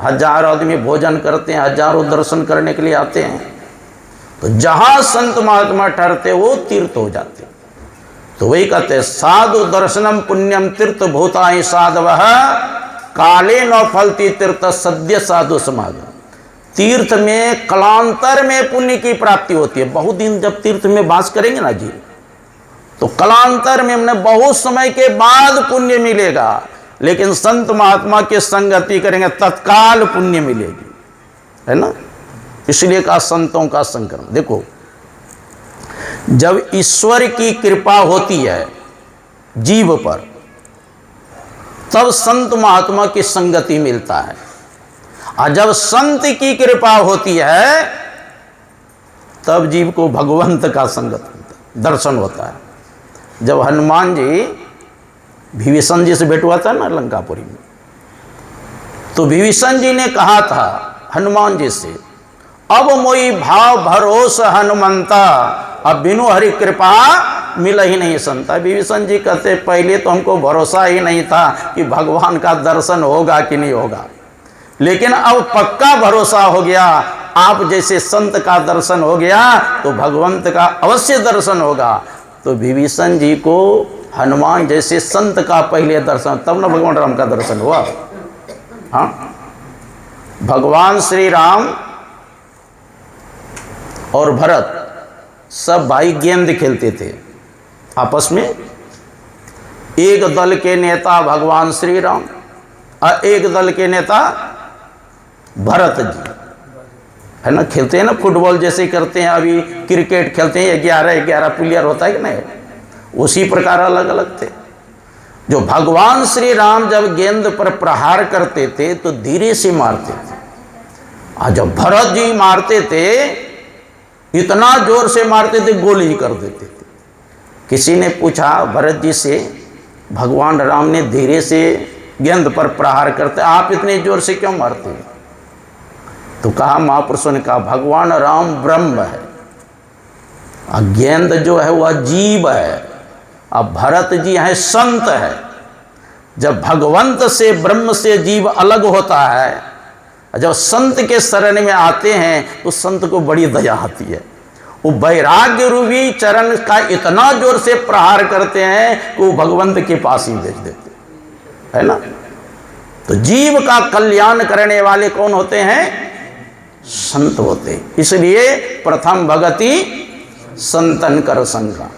Speaker 1: हजारों आदमी भोजन करते हैं, हजारों दर्शन करने के लिए आते हैं। तो जहां संत महात्मा ठहरते वो तीर्थ हो जाते। तो वही कहते हैं साधु दर्शनम पुण्यम तीर्थ भूतानि साधवः काले न फलती तीर्थ सद्य साधु समागम। तीर्थ में कलांतर में पुण्य की प्राप्ति होती है। बहुत दिन जब तीर्थ में वास करेंगे ना जी, तो कलांतर में हमने बहुत समय के बाद पुण्य मिलेगा। लेकिन संत महात्मा के संगति करेंगे तत्काल पुण्य मिलेगी, है ना। इसलिए कहा संतों का संकर्म। देखो, जब ईश्वर की कृपा होती है जीव पर, तब संत महात्मा की संगति मिलता है। और जब संत की कृपा होती है, तब जीव को भगवंत का संगत दर्शन होता है। जब हनुमान जी विभीषण जी से भेंट हुआ था ना लंकापुरी में, तो विभीषण जी ने कहा था हनुमान जी से, अब मोई भाव भरोस हनुमंता, अब बिनु हरि कृपा मिला ही नहीं संता। विभीषण जी कहते पहले तो हमको भरोसा ही नहीं था कि भगवान का दर्शन होगा कि नहीं होगा, लेकिन अब पक्का भरोसा हो गया। आप जैसे संत का दर्शन हो गया तो भगवंत का अवश्य दर्शन होगा। तो विभीषण जी को हनुमान जैसे संत का पहले दर्शन, तब ना भगवान राम का दर्शन हुआ। हाँ, भगवान श्री राम और भरत सब भाई गेंद खेलते थे आपस में। एक दल के नेता भगवान श्री राम और एक दल के नेता भरत जी, है ना। खेलते हैं ना फुटबॉल जैसे करते हैं, अभी क्रिकेट खेलते हैं, 11-11 प्लेयर होता है कि नहीं, उसी प्रकार अलग अलग थे। जो भगवान श्री राम जब गेंद पर प्रहार करते थे तो धीरे से मारते थे, और जब भरत जी मारते थे इतना जोर से मारते थे गोली ही कर देते थे। किसी ने पूछा भरत जी से, भगवान राम ने धीरे से गेंद पर प्रहार करते, आप इतने जोर से क्यों मारते हैं? तो कहा, महापुरुषों ने कहा भगवान राम ब्रह्म है, और गेंद जो है वह जीव है, अब भरत जी हैं संत है। जब भगवंत से ब्रह्म से जीव अलग होता है, जब संत के शरण में आते हैं तो संत को बड़ी दया आती है। वो वैराग्य रूपी चरण का इतना जोर से प्रहार करते हैं कि वो भगवंत के पास ही भेज देते, है ना। तो जीव का कल्याण करने वाले कौन होते हैं? संत होते हैं। इसलिए प्रथम भगति संतन कर संगा,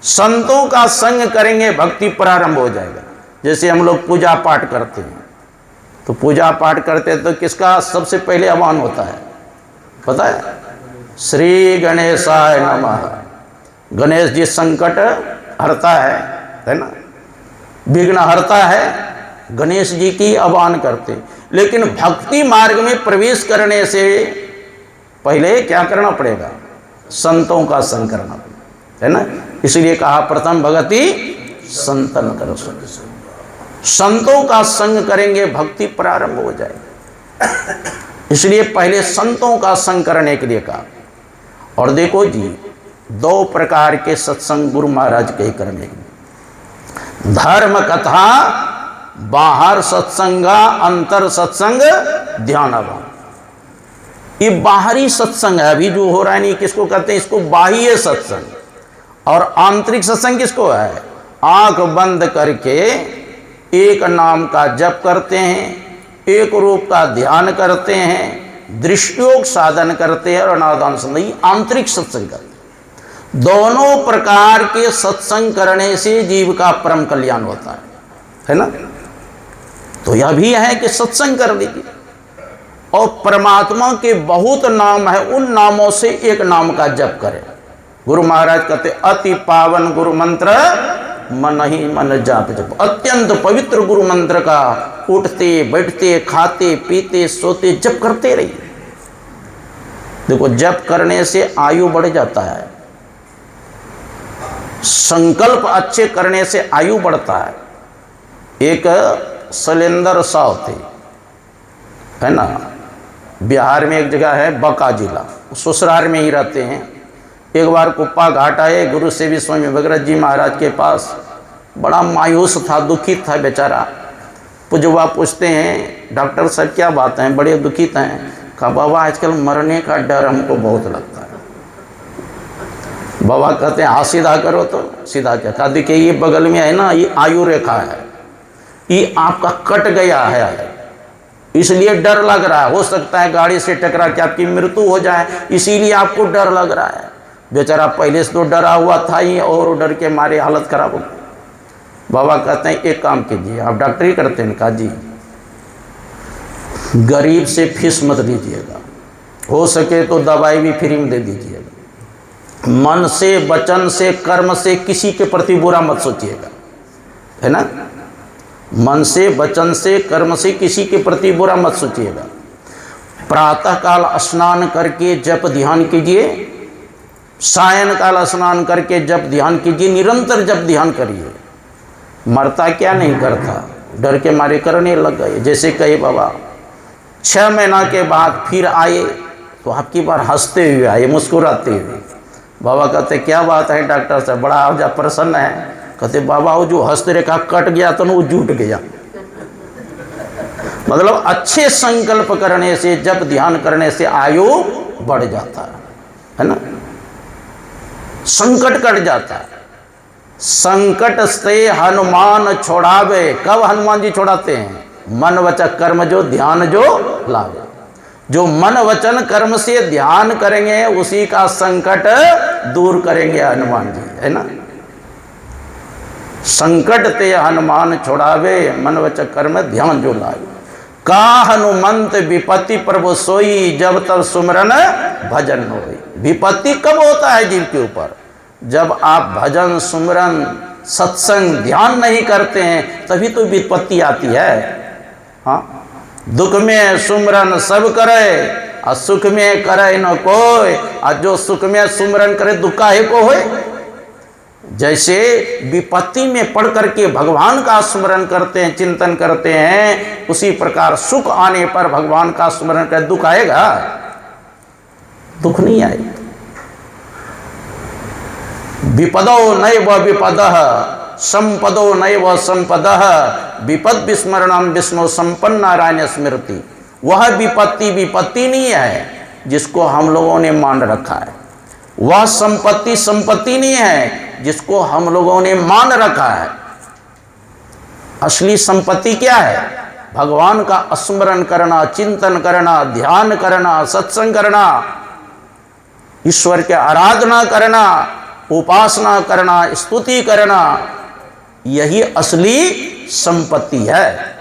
Speaker 1: संतों का संग करेंगे भक्ति प्रारंभ हो जाएगा। जैसे हम लोग पूजा पाठ करते हैं, तो पूजा पाठ करते हैं तो किसका सबसे पहले आह्वान होता है पता है? श्री गणेशाय नमः। गणेश जी संकट हरता है ना, विघ्न हरता है, गणेश जी की आह्वान करते। लेकिन भक्ति मार्ग में प्रवेश करने से पहले क्या करना पड़ेगा? संतों का संग करना पड़ेगा, है ना। इसलिए कहा प्रथम भगति संतन करो संग। संतों का संग करेंगे भक्ति प्रारंभ हो जाएगी। इसलिए पहले संतों का संग करने के लिए कहा। और देखो जी, दो प्रकार के सत्संग गुरु महाराज के करने के, धर्म कथा बाहर सत्संगा, अंतर सत्संग ध्यानवान। ये बाहरी सत्संग है अभी जो हो रहा है, नहीं किसको कहते हैं? इसको बाह्य सत्संग। और आंतरिक सत्संग किसको है? आंख बंद करके एक नाम का जप करते हैं, एक रूप का ध्यान करते हैं, दृष्टियोग साधन करते हैं और नादान संधि आंतरिक सत्संग करते हैं। दोनों प्रकार के सत्संग करने से जीव का परम कल्याण होता है ना। तो यह भी है कि सत्संग कर लीजिए। और परमात्मा के बहुत नाम है, उन नामों से एक नाम का जप करें। गुरु महाराज कहते अति पावन गुरु मंत्र मन ही मन जाप जप। अत्यंत पवित्र गुरु मंत्र का उठते बैठते खाते पीते सोते जप करते रहिए। देखो, जप करने से आयु बढ़ जाता है, संकल्प अच्छे करने से आयु बढ़ता है। एक शैलेंद्र साहु थे, है ना, बिहार में एक जगह है बका जिला, ससुराल में ही रहते हैं। एक बार कुप्पा घाट आए गुरु सेवी स्वामी भगरत जी महाराज के पास। बड़ा मायूस था, दुखित था बेचारा। पुजवा पूछते हैं, डॉक्टर साहब क्या बात है, बड़े दुखित हैं। कहा बाबा आजकल मरने का डर हमको बहुत लगता है। बाबा कहते हैं हाँ सीधा करो। तो सीधा क्या? कहा देखिए ये बगल में है ना, ये आयु रेखा है, ये आपका कट गया है, इसलिए डर लग रहा है। हो सकता है गाड़ी से टकरा के आपकी मृत्यु हो जाए, इसीलिए आपको डर लग रहा है। बेचारा पहले से तो डरा हुआ था ही, और डर के मारे हालत खराब हो गई। बाबा कहते हैं एक काम कीजिए, आप डॉक्टरी करते हैं? कहा जी। गरीब से फीस मत लीजिएगा, हो सके तो दवाई भी फ्री में दे दीजिएगा। मन से वचन से कर्म से किसी के प्रति बुरा मत सोचिएगा, है ना। मन से वचन से कर्म से किसी के प्रति बुरा मत सोचिएगा। प्रातः काल स्नान करके जप ध्यान कीजिए, सायन काल स्नान करके जप ध्यान कीजिए, निरंतर जप ध्यान करिए। मरता क्या नहीं करता, डर के मारे करने लग गए। जैसे कहे बाबा 6 महीना के बाद फिर आए तो आपकी बार हंसते हुए आए, मुस्कुराते हुए। बाबा कहते क्या बात है डॉक्टर साहब, बड़ा आप जा प्रसन्न है। कहते बाबा वो जो हस्तरेखा कट गया तो वो जुट गया। मतलब अच्छे संकल्प करने से, जब ध्यान करने से आयु बढ़ जाता है ना, संकट कट जाता है। संकट से हनुमान छोड़ावे। कब हनुमान जी छोड़ाते हैं? मन वचन कर्म जो ध्यान जो लावे। जो मन वचन कर्म से ध्यान करेंगे उसी का संकट दूर करेंगे हनुमान जी, है ना। संकट ते हनुमान छोड़ावे, मन वचन कर्म ध्यान जो लावे। का हनुमंत विपत्ति प्रभु सोई, जब तब सुमरन भजन होई। विपत्ति कब होता है जीव के ऊपर? जब आप भजन सुमरन सत्संग ध्यान नहीं करते हैं, तभी तो विपत्ति आती है। हाँ, दुख में सुमरन सब करे और सुख में करे न कोई, और जो सुख में सुमरन करे दुख काहे को होए। जैसे विपत्ति में पढ़ करके भगवान का स्मरण करते हैं, चिंतन करते हैं, उसी प्रकार सुख आने पर भगवान का स्मरण कर दुख आएगा? दुख नहीं आएगा। विपदो नैव विपदः संपदो नैव संपदः विपद विस्मरणम विष्णु संपन्न नारायण स्मृति। वह विपत्ति नहीं है जिसको हम लोगों ने मान रखा है, वह संपत्ति नहीं है जिसको हम लोगों ने मान रखा है। असली संपत्ति क्या है? भगवान का स्मरण करना, चिंतन करना, ध्यान करना, सत्संग करना, ईश्वर की आराधना करना, उपासना करना, स्तुति करना, यही असली संपत्ति है।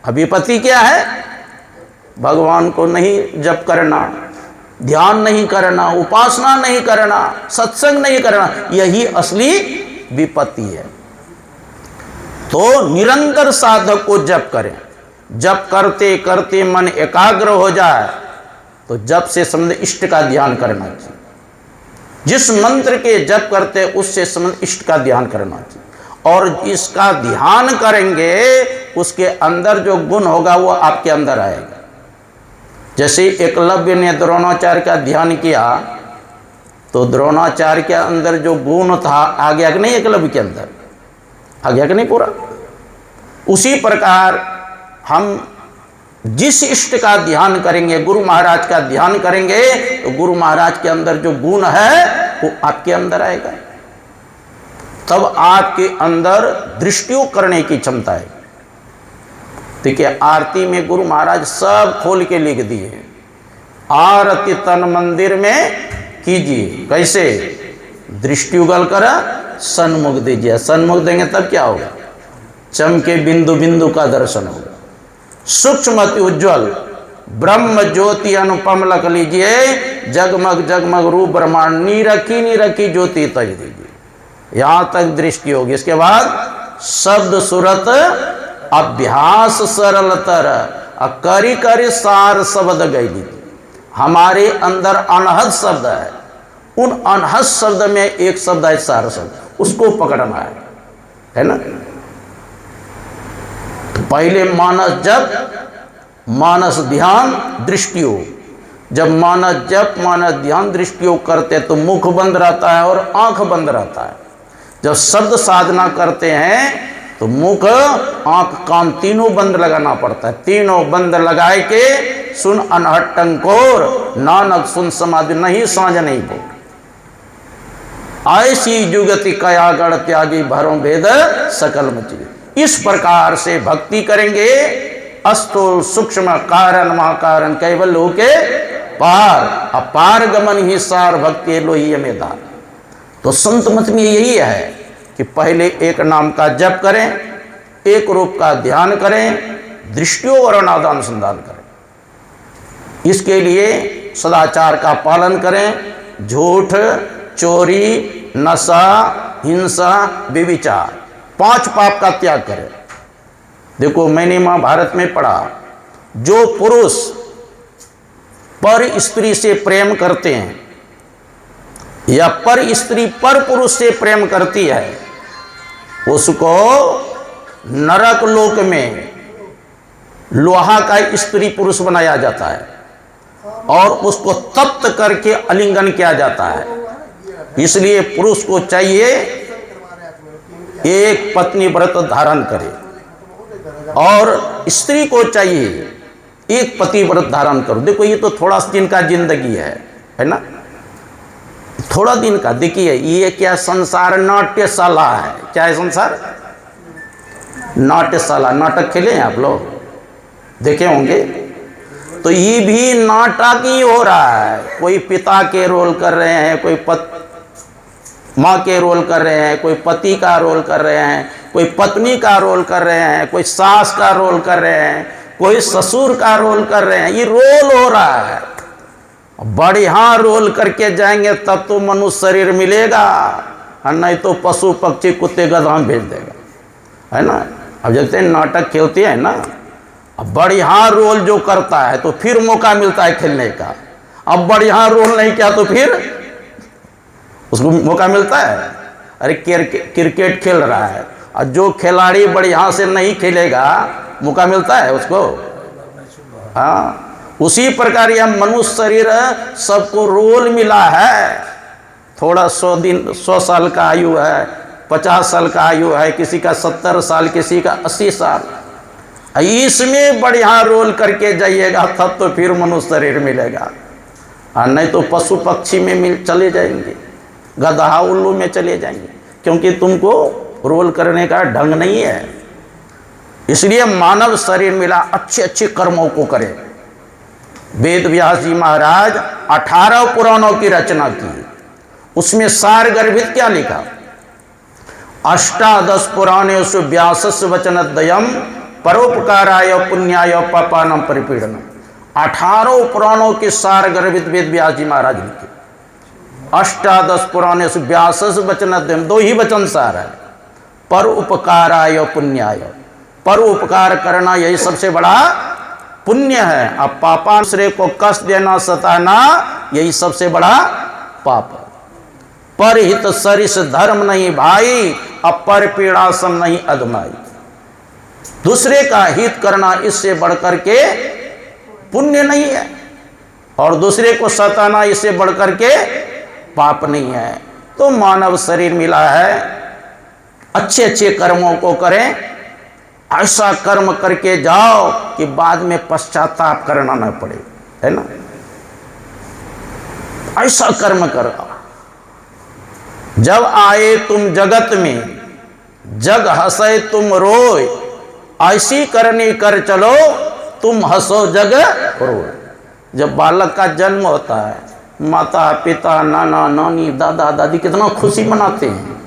Speaker 1: विपत्ति क्या है? भगवान को नहीं जप करना, ध्यान नहीं करना, उपासना नहीं करना, सत्संग नहीं करना, यही असली विपत्ति है। तो निरंतर साधक को जप करें। जप करते करते मन एकाग्र हो जाए तो जप से संबंध इष्ट का ध्यान करना चाहिए। जिस मंत्र के जप करते उससे संबंध इष्ट का ध्यान करना चाहिए, और जिसका ध्यान करेंगे उसके अंदर जो गुण होगा वो आपके अंदर आएगा। जैसे एकलव्य ने द्रोणाचार्य का ध्यान किया तो द्रोणाचार्य के अंदर जो गुण था आ गया कि नहीं? एकलव्य के अंदर आ गया कि नहीं पूरा? उसी प्रकार हम जिस इष्ट का ध्यान करेंगे, गुरु महाराज का ध्यान करेंगे, तो गुरु महाराज के अंदर जो गुण है वो आपके अंदर आएगा। तब आपके अंदर दृष्टियों करने की क्षमता है। देखिए, आरती में गुरु महाराज सब खोल के लिख दिए, आरती तन मंदिर में कीजिए। कैसे? दृष्टि उगल कर सन्मुख दीजिए। सन्मुख देंगे तब क्या होगा? चमके बिंदु बिंदु का दर्शन होगा। सूक्ष्म अति उज्ज्वल ब्रह्म ज्योति अनुपम लख लीजिए, जगमग जगमग रूप ब्रह्मांड नीरखी ज्योति तज दीजिए। यहां तक दृष्टि होगी। इसके बाद शब्द सूरत अभ्यास सरलतर करी करी सार शब्द गई। हमारे अंदर अनहद शब्द है, उन अनहद शब्द में एक शब्द है सार शब्द, उसको पकड़ना है ना। पहले मानस जप, मानस ध्यान, दृष्टियों। जब मानस जप, मानस ध्यान, दृष्टियों करते तो मुख बंद रहता है और आंख बंद रहता है। जब शब्द साधना करते हैं तो मुख, आंख, कान तीनों बंद लगाना पड़ता है। तीनों बंद लगाए के सुन अनहट टंकोर, नानक सुन समाधि नहीं सांझ नहीं बोल। ऐसी जुगति कया गढ़ त्यागी भरों भेद सकल मची। इस प्रकार से भक्ति करेंगे। अस्तुल सूक्ष्म कारण महाकारण कैवल के पार, अपार गमन ही सार भक्ति लोही में दार। तो संत मत में यही है कि पहले एक नाम का जप करें, एक रूप का ध्यान करें, दृष्टियों और अनुसंधान करें। इसके लिए सदाचार का पालन करें। झूठ, चोरी, नशा, हिंसा, व्यभिचार, 5 पाप का त्याग करें। देखो, मैंने महाभारत में पढ़ा, जो पुरुष पर स्त्री से प्रेम करते हैं या पर स्त्री पर पुरुष से प्रेम करती है, उसको नरक लोक में लोहा का स्त्री पुरुष बनाया जाता है और उसको तप्त करके आलिंगन किया जाता है। इसलिए पुरुष को चाहिए एक पत्नी व्रत धारण करे और स्त्री को चाहिए एक पति व्रत धारण करो। देखो, ये तो थोड़ा दिन का जिंदगी है ना, थोड़ा दिन का। देखिए, ये क्या संसार नाट्यशाला है। क्या है संसार? नाट्यशाला। नाटक खेले हैं आप लोग, देखे होंगे। तो ये भी नाटक ही हो रहा है। कोई पिता के रोल कर रहे हैं, कोई माँ के रोल कर रहे हैं, कोई पति का रोल कर रहे हैं, कोई पत्नी का रोल कर रहे हैं, कोई सास का रोल कर रहे हैं, कोई ससुर का रोल कर रहे हैं। ये रोल हो रहा है। बढ़िया रोल करके जाएंगे तब तो मनुष्य शरीर मिलेगा, और नहीं तो पशु पक्षी कुत्ते गधा में भेज देगा, है ना। अब जैसे नाटक खेलते हैं ना, अब बढ़िया रोल जो करता है तो फिर मौका मिलता है खेलने का। अब बढ़िया रोल नहीं किया तो फिर उसको मौका मिलता है। अरे क्रिकेट खेल रहा है और जो खिलाड़ी बढ़िया से नहीं खेलेगा, मौका मिलता है उसको। हाँ, उसी प्रकार यह मनुष्य शरीर सबको रोल मिला है। थोड़ा 100 साल का आयु है, 50 साल का आयु है, किसी का 70 साल, किसी का 80 साल। इसमें बढ़िया रोल करके जाइएगा तब तो फिर मनुष्य शरीर मिलेगा, और नहीं तो पशु पक्षी में चले जाएंगे, गधा उल्लू में चले जाएंगे, क्योंकि तुमको रोल करने का ढंग नहीं है। इसलिए मानव शरीर मिला, अच्छे अच्छे कर्मों को करें। वेद व्यास जी महाराज 18 पुराणों की रचना की, उसमें सार गर्भित क्या लिखा? अष्टादश पुराणेषु व्यासस्य वचनद्वयम् परोपकाराय पुण्याय पापानां परिपीडनम्। 18 पुराणों के सार गर्भित वेद व्यास जी महाराज लिखे। अष्टादश पुराणेषु व्यासस्य वचनद्वयम्, 2 ही वचन सार है, परोपकाराय पुण्याय। परोपकार करना यही सबसे बड़ा पुण्य है। अब पापाश्रय को कष्ट देना, सताना, यही सबसे बड़ा पाप है। परहित सरिस धर्म नहीं भाई, अब पर पीड़ा सम नहीं अधमाई। दूसरे का हित करना इससे बढ़कर के पुण्य नहीं है, और दूसरे को सताना इससे बढ़कर के पाप नहीं है। तो मानव शरीर मिला है, अच्छे अच्छे कर्मों को करें, ऐसा कर्म करके जाओ कि बाद में पश्चाताप करना न पड़े, है ना। ऐसा कर्म करो, जब आए तुम जगत में जग हंसे तुम रोए, ऐसी करनी कर चलो तुम हंसो जग रोए। जब बालक का जन्म होता है, माता पिता नाना नानी दादा दादी कितना खुशी मनाते हैं।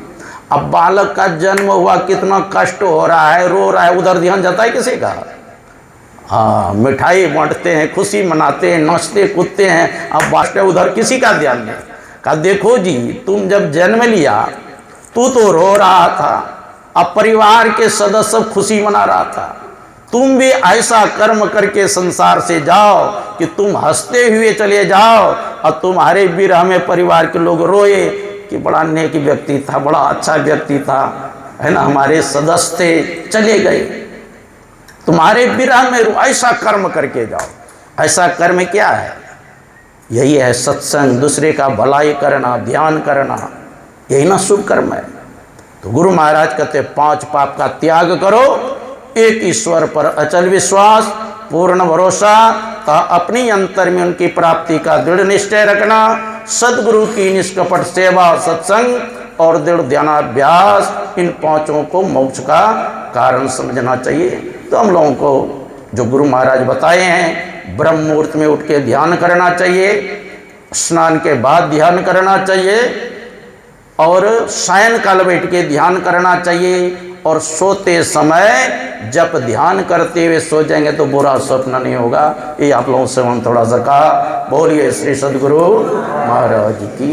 Speaker 1: अब बालक का जन्म हुआ, कितना कष्ट हो रहा है, रो रहा है, उधर ध्यान जाता है किसी का? हाँ, मिठाई बांटते हैं, खुशी मनाते हैं, नाचते कूदते हैं, अब बांटते उधर किसी का ध्यान नहीं। कहा देखो जी, तुम जब जन्म लिया तू तो रो रहा था, अब परिवार के सदस्य खुशी मना रहा था। तुम भी ऐसा कर्म करके संसार से जाओ कि तुम हंसते हुए चले जाओ, और तुम्हारे विरह में परिवार के लोग रोए कि बड़ा नेक व्यक्ति था, बड़ा अच्छा व्यक्ति था, है ना, हमारे सदस्य थे, चले गए। तुम्हारे विरह में ऐसा कर्म करके जाओ। ऐसा कर्म क्या है? यही है सत्संग, दूसरे का भलाई करना, ध्यान करना, यही ना शुभ कर्म है। तो गुरु महाराज कहते 5 पाप का त्याग करो, एक ईश्वर पर अचल विश्वास, पूर्ण भरोसा, ता अपनी अंतर में उनकी प्राप्ति का दृढ़ निश्चय रखना, सदगुरु की निष्कपट सेवा, सत्संग और दृढ़ ध्यानाभ्यास, इन 5 को मोक्ष का कारण समझना चाहिए। तो हम लोगों को जो गुरु महाराज बताए हैं, ब्रह्म मुहूर्त में उठ के ध्यान करना चाहिए, स्नान के बाद ध्यान करना चाहिए, और सायं काल बैठ के ध्यान करना चाहिए, और सोते समय जब ध्यान करते हुए सो जाएंगे तो बुरा स्वप्न नहीं होगा। ये आप लोगों से हम थोड़ा सा कहा। बोलिए श्री सदगुरु महाराज की।